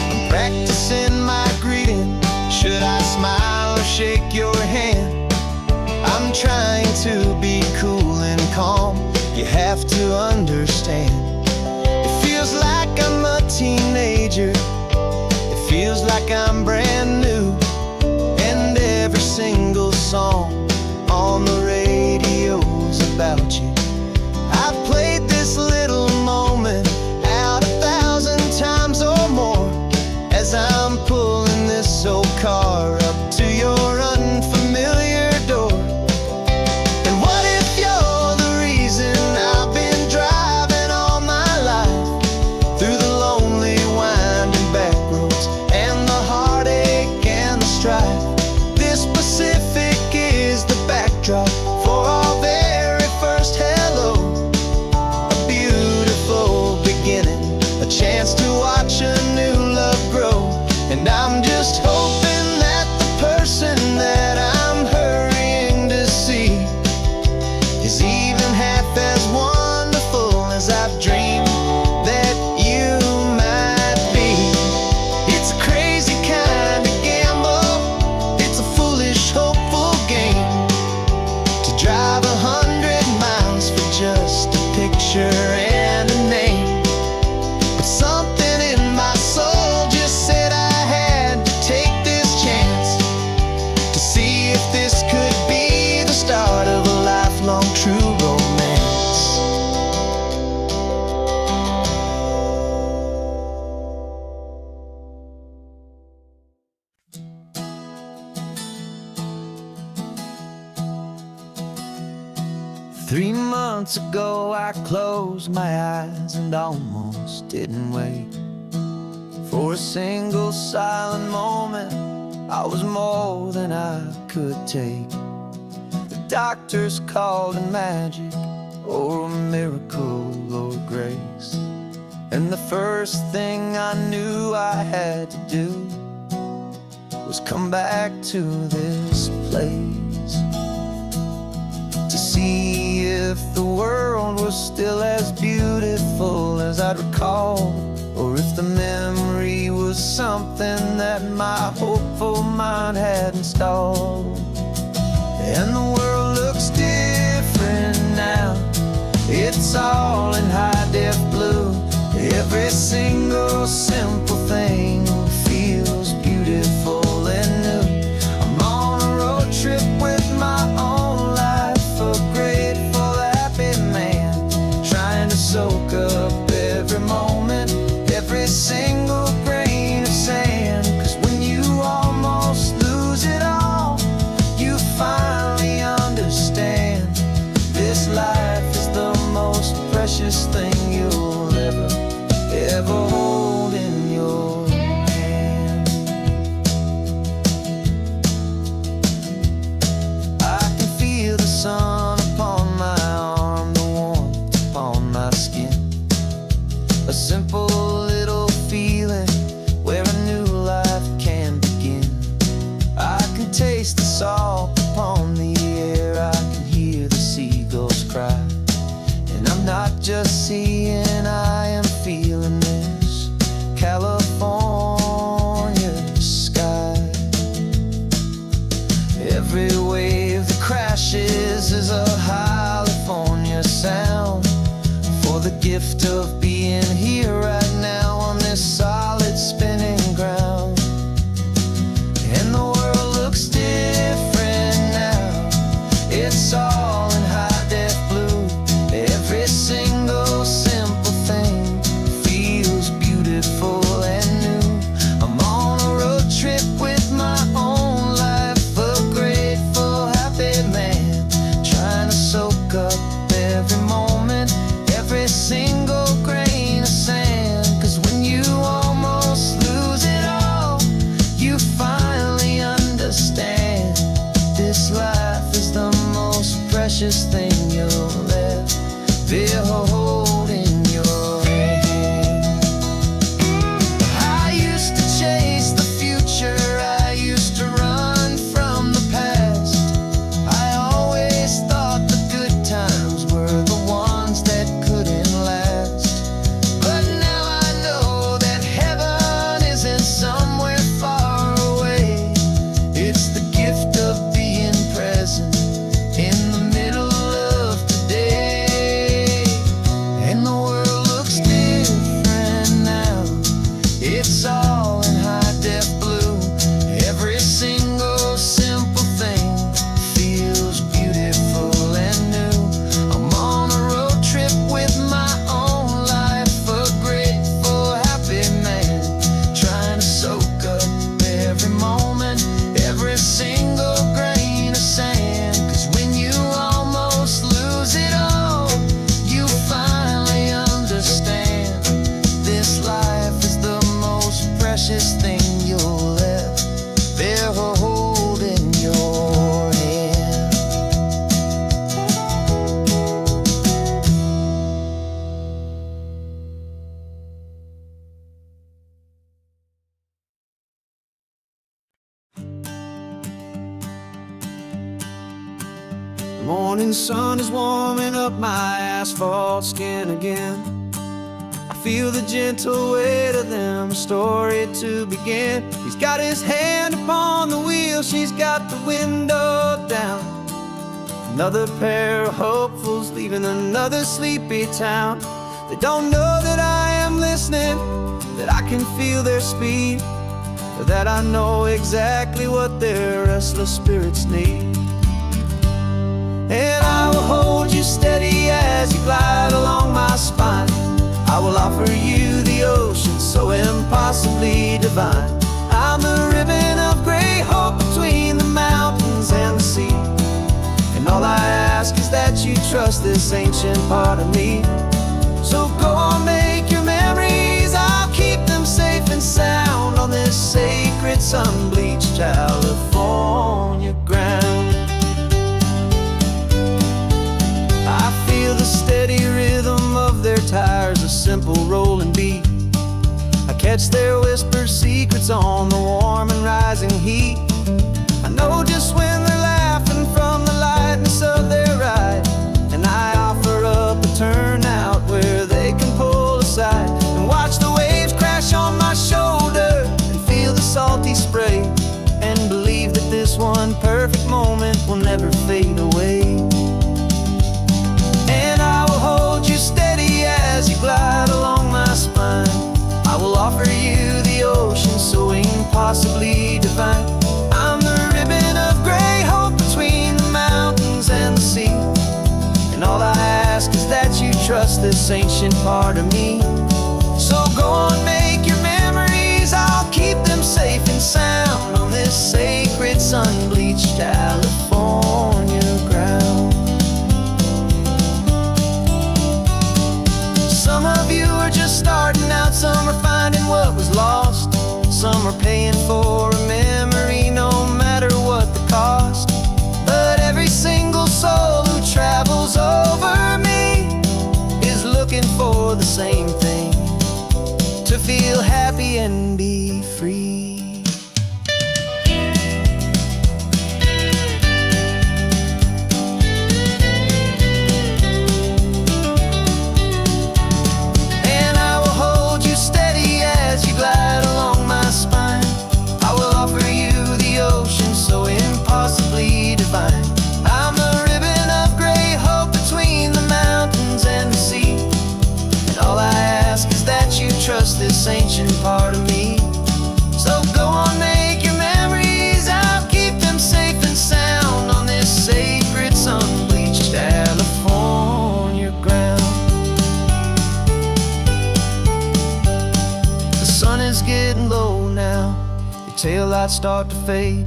I'm practicing my greeting, should I smile or shake your hand? I'm trying to be cool and calm, you have to understand. It feels like I'm a teenager, it feels like I'm brand new, and every single song on the radio's about you. I've played this little moment out 1,000 times or more, as I'm pulling this old car up to your unfamiliar door. And what if you're the reason I've been driving all my life, through the lonely winding back roads and the heartache and the strife? This Pacific is the backdrop for our very first hello, drive 100 miles for just a picture and a name. But something in my soul just said I had to take this chance to see if this could be the start of a lifelong true romance. 3 months ago I closed my eyes and almost didn't wait for a single silent moment. I was more than I could take. The doctors called it magic, or a miracle, or grace. And the first thing I knew I had to do was come back to this place to see if the world was still as beautiful as I'd recall, or if the memory was something that my hopeful mind had installed. And the world looks different now. It's all in high-def blue. Every single simple thing feels beautiful and new. I'm on a road trip with my own life, a grateful, happy man, trying to soak up every moment, every single grain of sand. 'Cause when you almost lose it all, you finally understand this life is the most precious thing you'll ever hold in your hand. I can feel the sun upon my arm, the warmth upon my skin, a simple little feeling where a new life can begin. I can taste the salt upon the air, I can hear the seagulls cry, and I'm not just seeing, I am feeling this California sky. Every wave that crashes is a California sound, for the gift of being here right now on this solid spinning ground. And the world looks different now. It's all in high-def blue. Every single simple thing feels beautiful and new. I'm on a road trip with my own life, a grateful, happy man, trying to soak up every moment, every single grain of sand. 'Cause when you almost lose it all, you finally understand this life is the most precious thing you'll ever hold in your hand. I used to chase the future, I used to run from the past. I always thought the good times were the ones that couldn't last. But now I know that heaven isn't somewhere far away. It's the gift of being present in the middle of today. And the world looks different now. It's all in high-def blue. Every single simple thing feels beautiful and new. I'm on a road trip with my own life, a grateful, happy man, trying to soak up every moment, every single grain of sand. 'Cause when you almost lose it all, you finally understand this life is the most precious thing you'll ever hold in your hand. The morning sun is warming up my asphalt skin again. I feel the gentle weight of them, a story to begin. He's got his hand upon the wheel, she's got the window down. Another pair of hopefuls leaving another sleepy town. They don't know that I am listening, that I can feel their speed, or that I know exactly what their restless spirits need. And I will hold you steady as you glide along my spine. I will offer you the ocean so impossibly divine. I'm the ribbon of gray hope between the mountains and the sea. And all I ask is that you trust this ancient part of me. So go on, make your memories, I'll keep them safe and sound on this sacred sun-bleached California ground. I feel the steady rhythm of their tires, a simple rolling beat. I catch their whispered secrets on the warm and rising heat. I know just when they're laughing from the lightness of their ride, and I offer up a turnout where they can pull aside and watch the waves crash on my shoulder and feel the salty spray, and believe that this one perfect moment will never fade away. And I will hold you steady as you glide along my spine. I will offer you the ocean so impossibly divine. I'm the ribbon of gray hope between the mountains and the sea. And all I ask is that you trust this ancient part of me. So go on, make your memories, I'll keep them safe and sound on this sacred sun-bleached California ground. Some of you are just starting out, some are finding what was lost, some are paying for a memory no matter what the cost. But every single soul who travels over me is looking for the same thing, to feel happy and be free. I'm the ribbon of gray hope between the mountains and the sea. And all I ask is that you trust this ancient part of me. So go on, make your memories, I'll keep them safe and sound on this sacred sun-bleached California ground. The sun is getting low now, your taillights start to fade.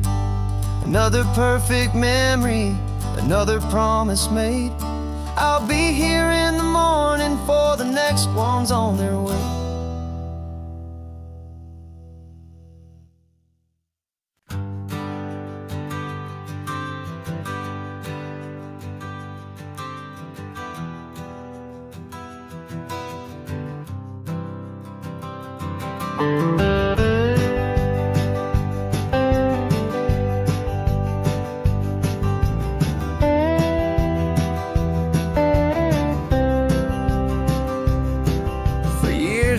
Another perfect memory, another promise made. I'll be here in the morning for the next ones on their way.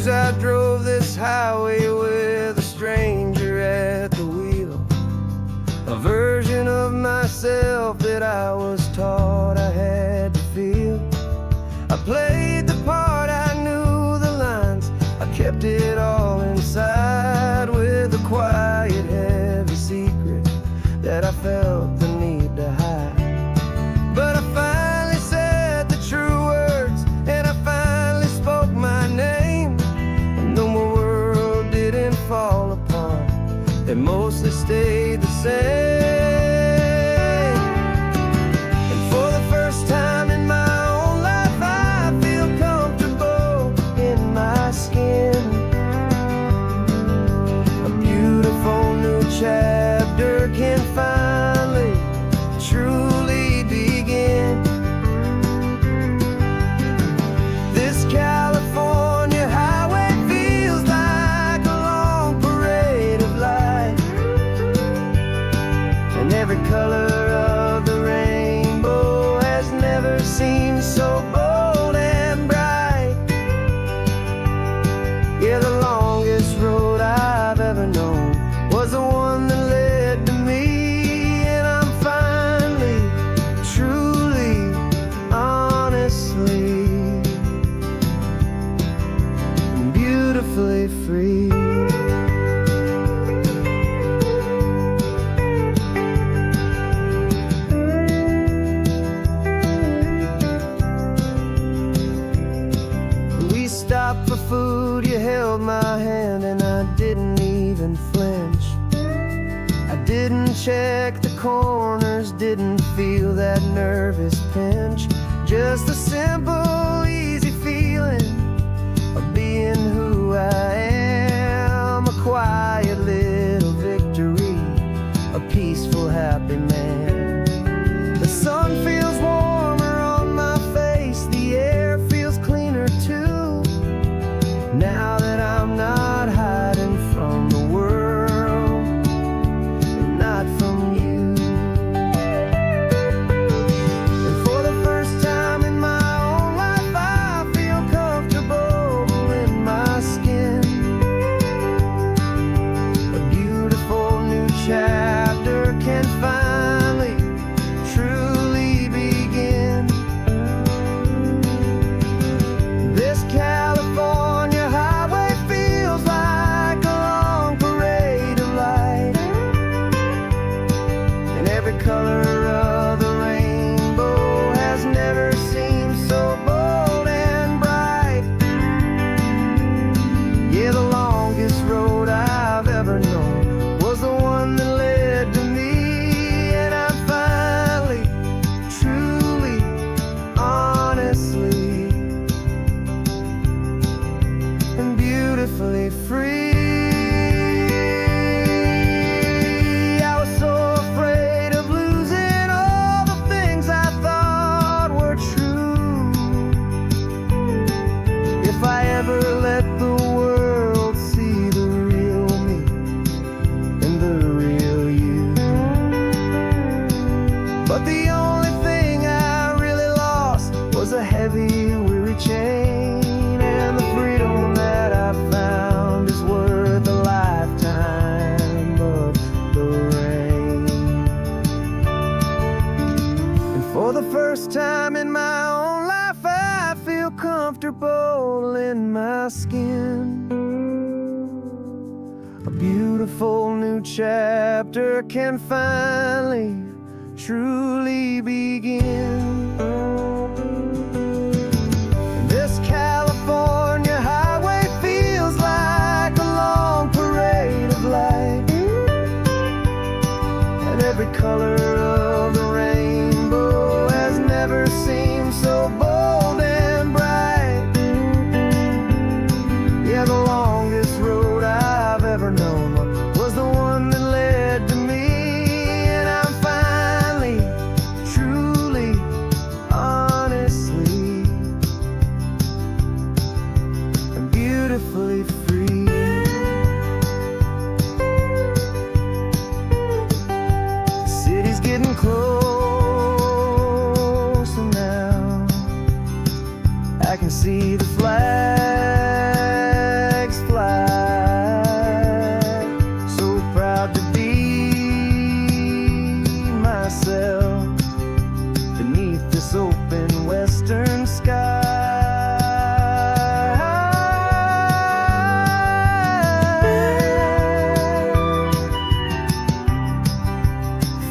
I drove this highway with a stranger at the wheel, a version of myself that I was taught I had to feel. I played the part, I knew the lines, I kept it all inside with a quiet, heavy secret that I felt the need to hide. But I finally said the true words, and I finally spoke my name. Though my world didn't fall apart, it mostly stayed the same. beautifully free. We stopped for food, you held my hand, and I didn't even flinch. I didn't check the corners, didn't feel that nervous pinch. Just a simple, easy feeling of being who I am. A quiet little victory, a peaceful, happy man. The sun feels warmer on my face, the air feels cleaner too. Now that I'm not hiding from the world, and not from you. And for the first time in my own life, I feel comfortable in my skin. A beautiful new chapter can finally, truly begin. This California highway feels like a long parade of light, and every color of the rainbow has never seemed so bold and bright. Yeah, the longest road I've ever known was the one that led to me, and I'm finally, truly, honestly, and beautifully free. I was so afraid of losing all the things I thought were true. If I ever let the world see the real me and the real you. But the only thing I really lost was a heavy, weary chain, and the freedom that I found is worth a lifetime of the rain. And for the first time in my own life, I feel comfortable in my skin. A beautiful new chapter can finally, truly begin. This California highway feels like a long parade of light, and every color of the rainbow has never seemed so bold and bright. Yeah, the longest road I've ever known was the one that led to me, and I'm finally, truly, honestly, and beautifully free. The city's getting closer now. I can see the flags fly. So proud to be myself beneath this open western sky.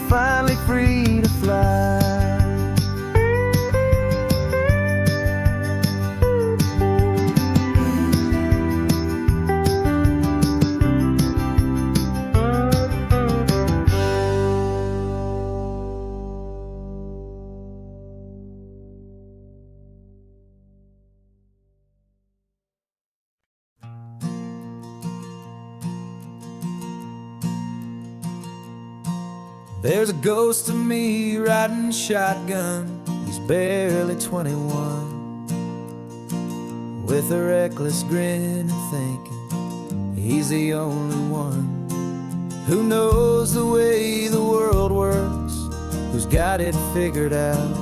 Finally free to fly. There's a ghost of me riding shotgun. He's barely 21, with a reckless grin and thinking he's the only one who knows the way the world works, who's got it figured out.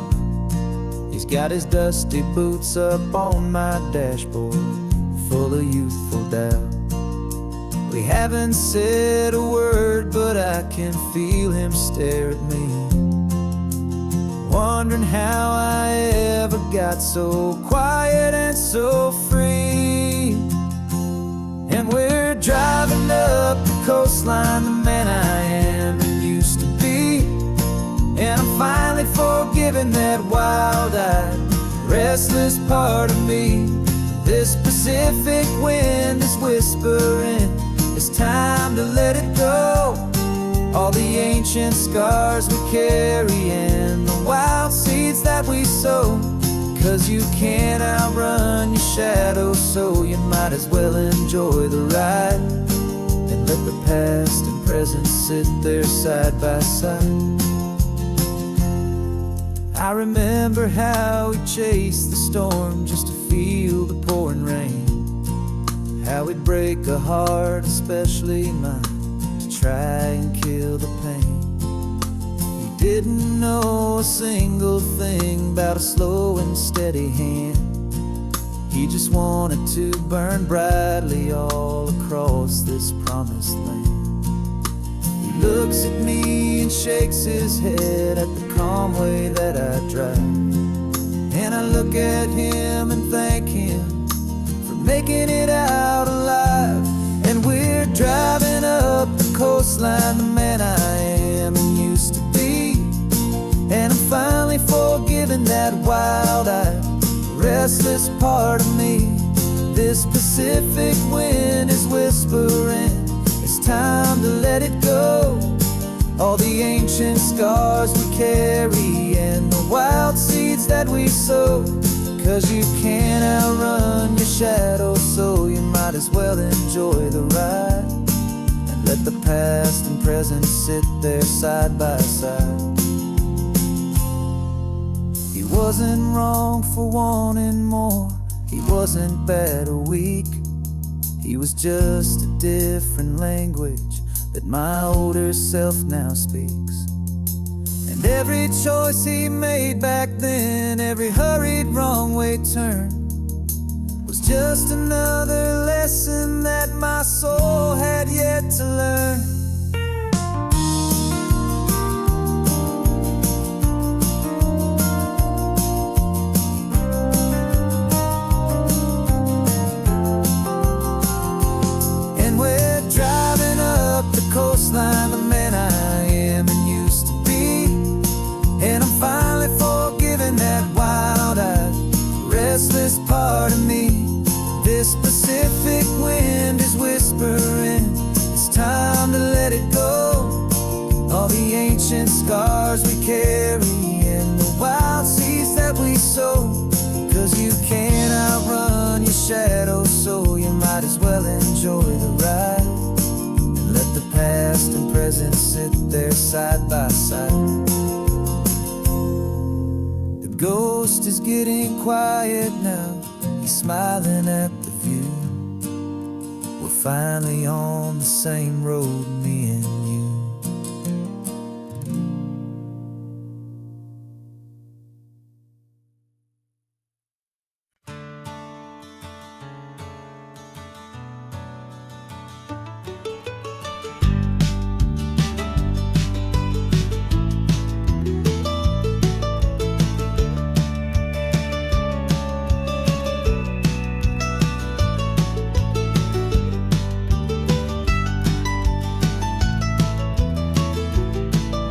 He's got his dusty boots up on my dashboard, full of youthful doubt. We haven't said a word, but I can feel him stare at me, wondering how I ever got so quiet and so free. And we're driving up the coastline, the man I am and used to be. And I'm finally forgiving that wild-eyed, restless part of me. This Pacific wind is whispering, it's time to let it go. All the ancient scars we carry and the wild seeds that we sow. 'Cause you can't outrun your shadow, so you might as well enjoy the ride and let the past and present sit there side by side. I remember how we chased the storm just to feel the pouring rain, how we'd break a heart, especially mine, to try and kill the pain. We didn't know a single thing about a slow and steady hand. He just wanted to burn brightly all across this promised land. He looks at me and shakes his head at the calm way that I drive, and I look at him and thank him for making it out alive. And we're driving up the coastline, the man I am and used to be. And I'm finally forgiving that wild-eyed, restless part of me. This Pacific wind is whispering, it's time to let it go. All the ancient scars we carry and the wild seeds that we sow. 'Cause you can't outrun your shadow, so you might as well enjoy the ride and let the past and present sit there side by side. He wasn't wrong for wanting more, he wasn't bad or weak. He was just a different language that my older self now speaks. And every choice he made back then, every hurried wrong way turn, was just another lesson that my soul had yet to learn. Coastline, the man I am and used to be. And I'm finally forgiving that wild-eyed, restless part of me. This Pacific wind is whispering, it's time to let it go. All the ancient scars we carry and the wild seeds that we sow. 'Cause you can't outrun your shadow, so you might as well enjoy the ride. Let the past and present sit there side by side. The ghost is getting quiet now, he's smiling at the view. We're finally on the same road, me and you.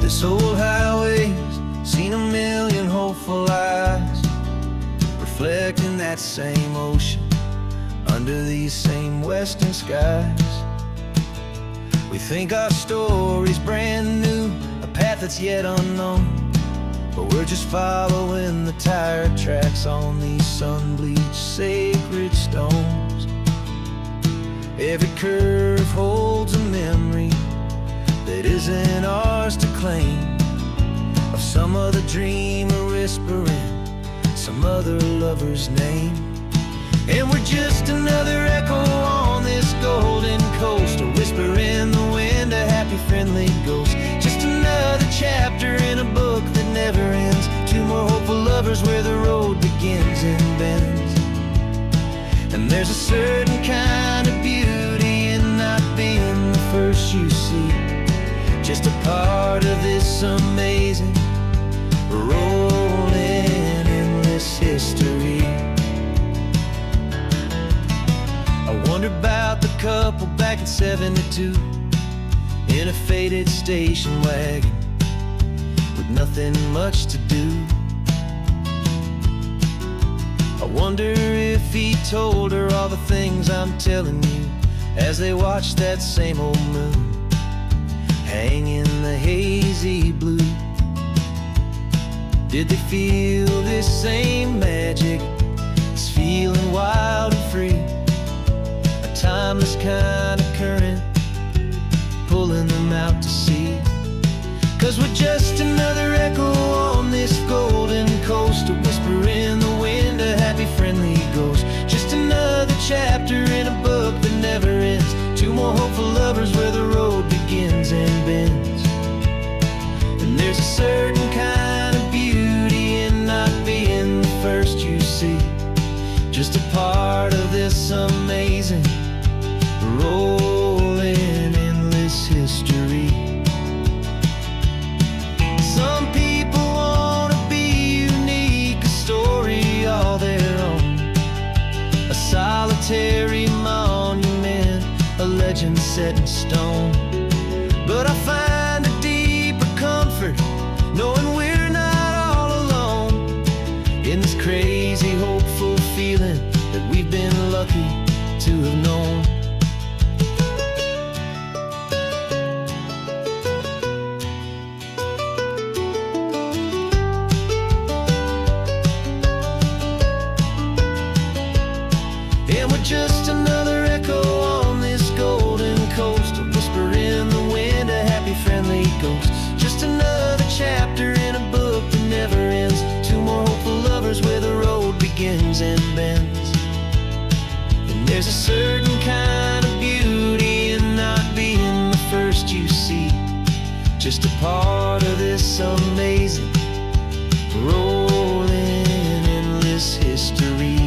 This old highway's seen a million hopeful eyes, reflecting that same ocean under these same western skies. We think our story's brand new, a path that's yet unknown, but we're just following the tire tracks on these sun-bleached sacred stones. Every curve holds a memory that isn't ours to claim, of some other dreamer whispering some other lover's name. And we're just another echo on this golden coast, a whisper in the wind, a happy friendly ghost. Just another chapter in a book that never ends, two more hopeful lovers where the road begins and bends. And there's a certain kind of beauty in not being the first you see, just a part of this amazing, rolling, endless history. I wonder about the color 72 in a faded station wagon with nothing much to do. I wonder if he told her all the things I'm telling you as they watched that same old moon hang in the hazy blue. Did they feel this same magic, this feeling wild and free, a timeless kind of current pulling them out to sea? 'Cause we're just another echo on this golden coast, a whisper in the wind, a happy friendly ghost. Just another chapter in a book that never ends, two more hopeful lovers where the road begins and bends. And there's a certain kind of beauty in not being the first you see, just a part of this amazing rolling endless history. Some people want to be unique, a story all their own, a solitary monument, a legend set in stone. But I find a deeper comfort knowing we're not all alone in this crazy, hopeful feeling that we've been lucky to have known. And we're just another echo on this golden coast, a whisper in the wind, a happy friendly ghost. Just another chapter in a book that never ends, two more hopeful lovers where the road begins and bends. And there's a certain kind of beauty in not being the first you see, just a part of this amazing rolling endless history.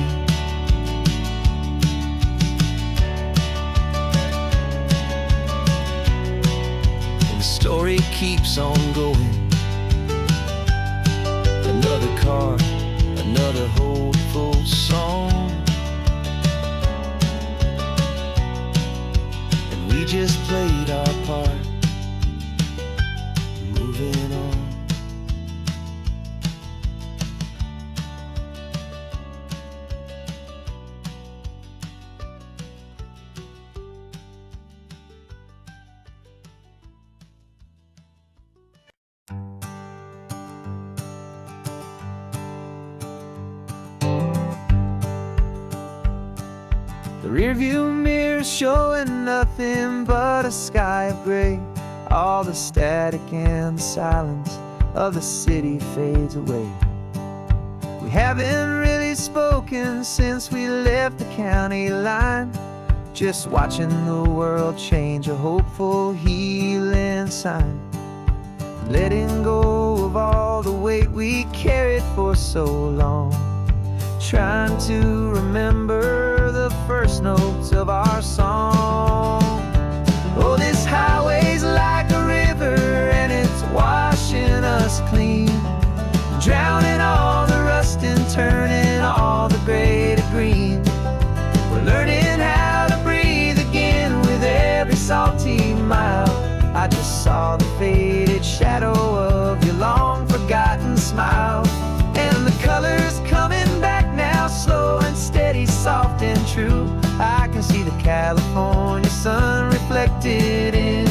Story keeps on going. Another car, another hopeful song, and we just played our part, moving on. The rearview mirror showing nothing but a sky of gray. All the static and the silence of the city fades away. We haven't really spoken since we left the county line, just watching the world change, a hopeful healing sign. Letting go of all the weight we carried for so long, trying to remember the first notes of our song. Oh, this highway's like a river and it's washing us clean, drowning all the rust and turning all the gray to green. We're learning how to breathe again with every salty mile. I just saw the faded shadow of your long forgotten smile, and the colors coming back now, slow and steady, soft and true. I can see the California sun reflected in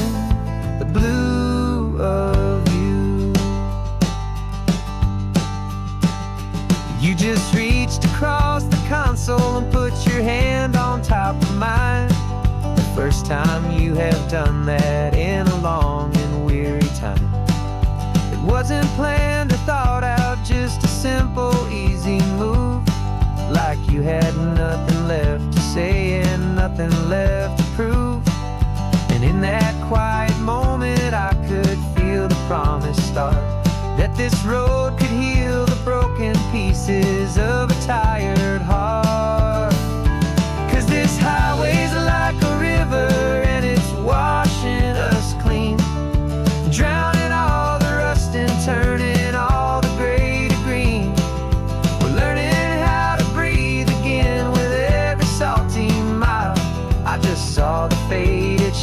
the blue of you. You just reached across the console and put your hand on top of mine, the first time you have done that in a long and weary time. It wasn't planned or thought out, just a simple, easy move, like you had nothing left to say and nothing left to prove. And in that quiet moment I could feel the promise start, that this road could heal the broken pieces of a tired heart. 'Cause this highway's like a river and it's washing us clean, drowning all the rust and turning all the gray to green. We're learning how to breathe again with every salty mile. I just saw the faded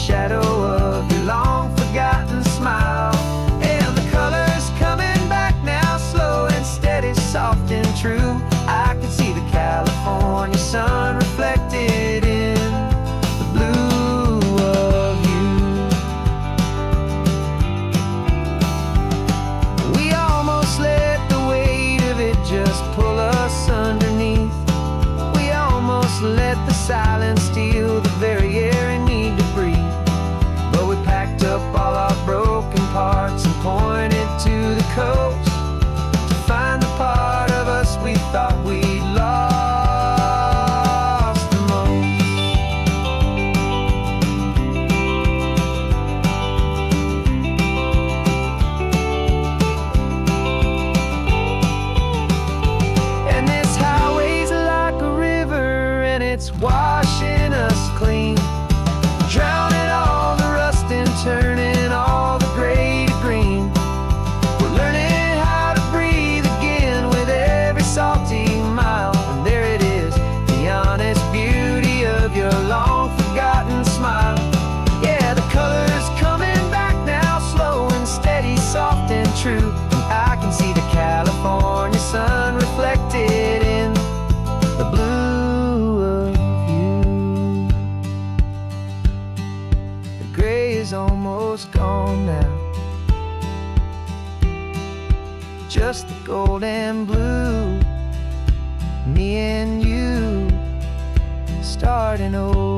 day's almost gone now. Just the gold and blue, me and you starting over.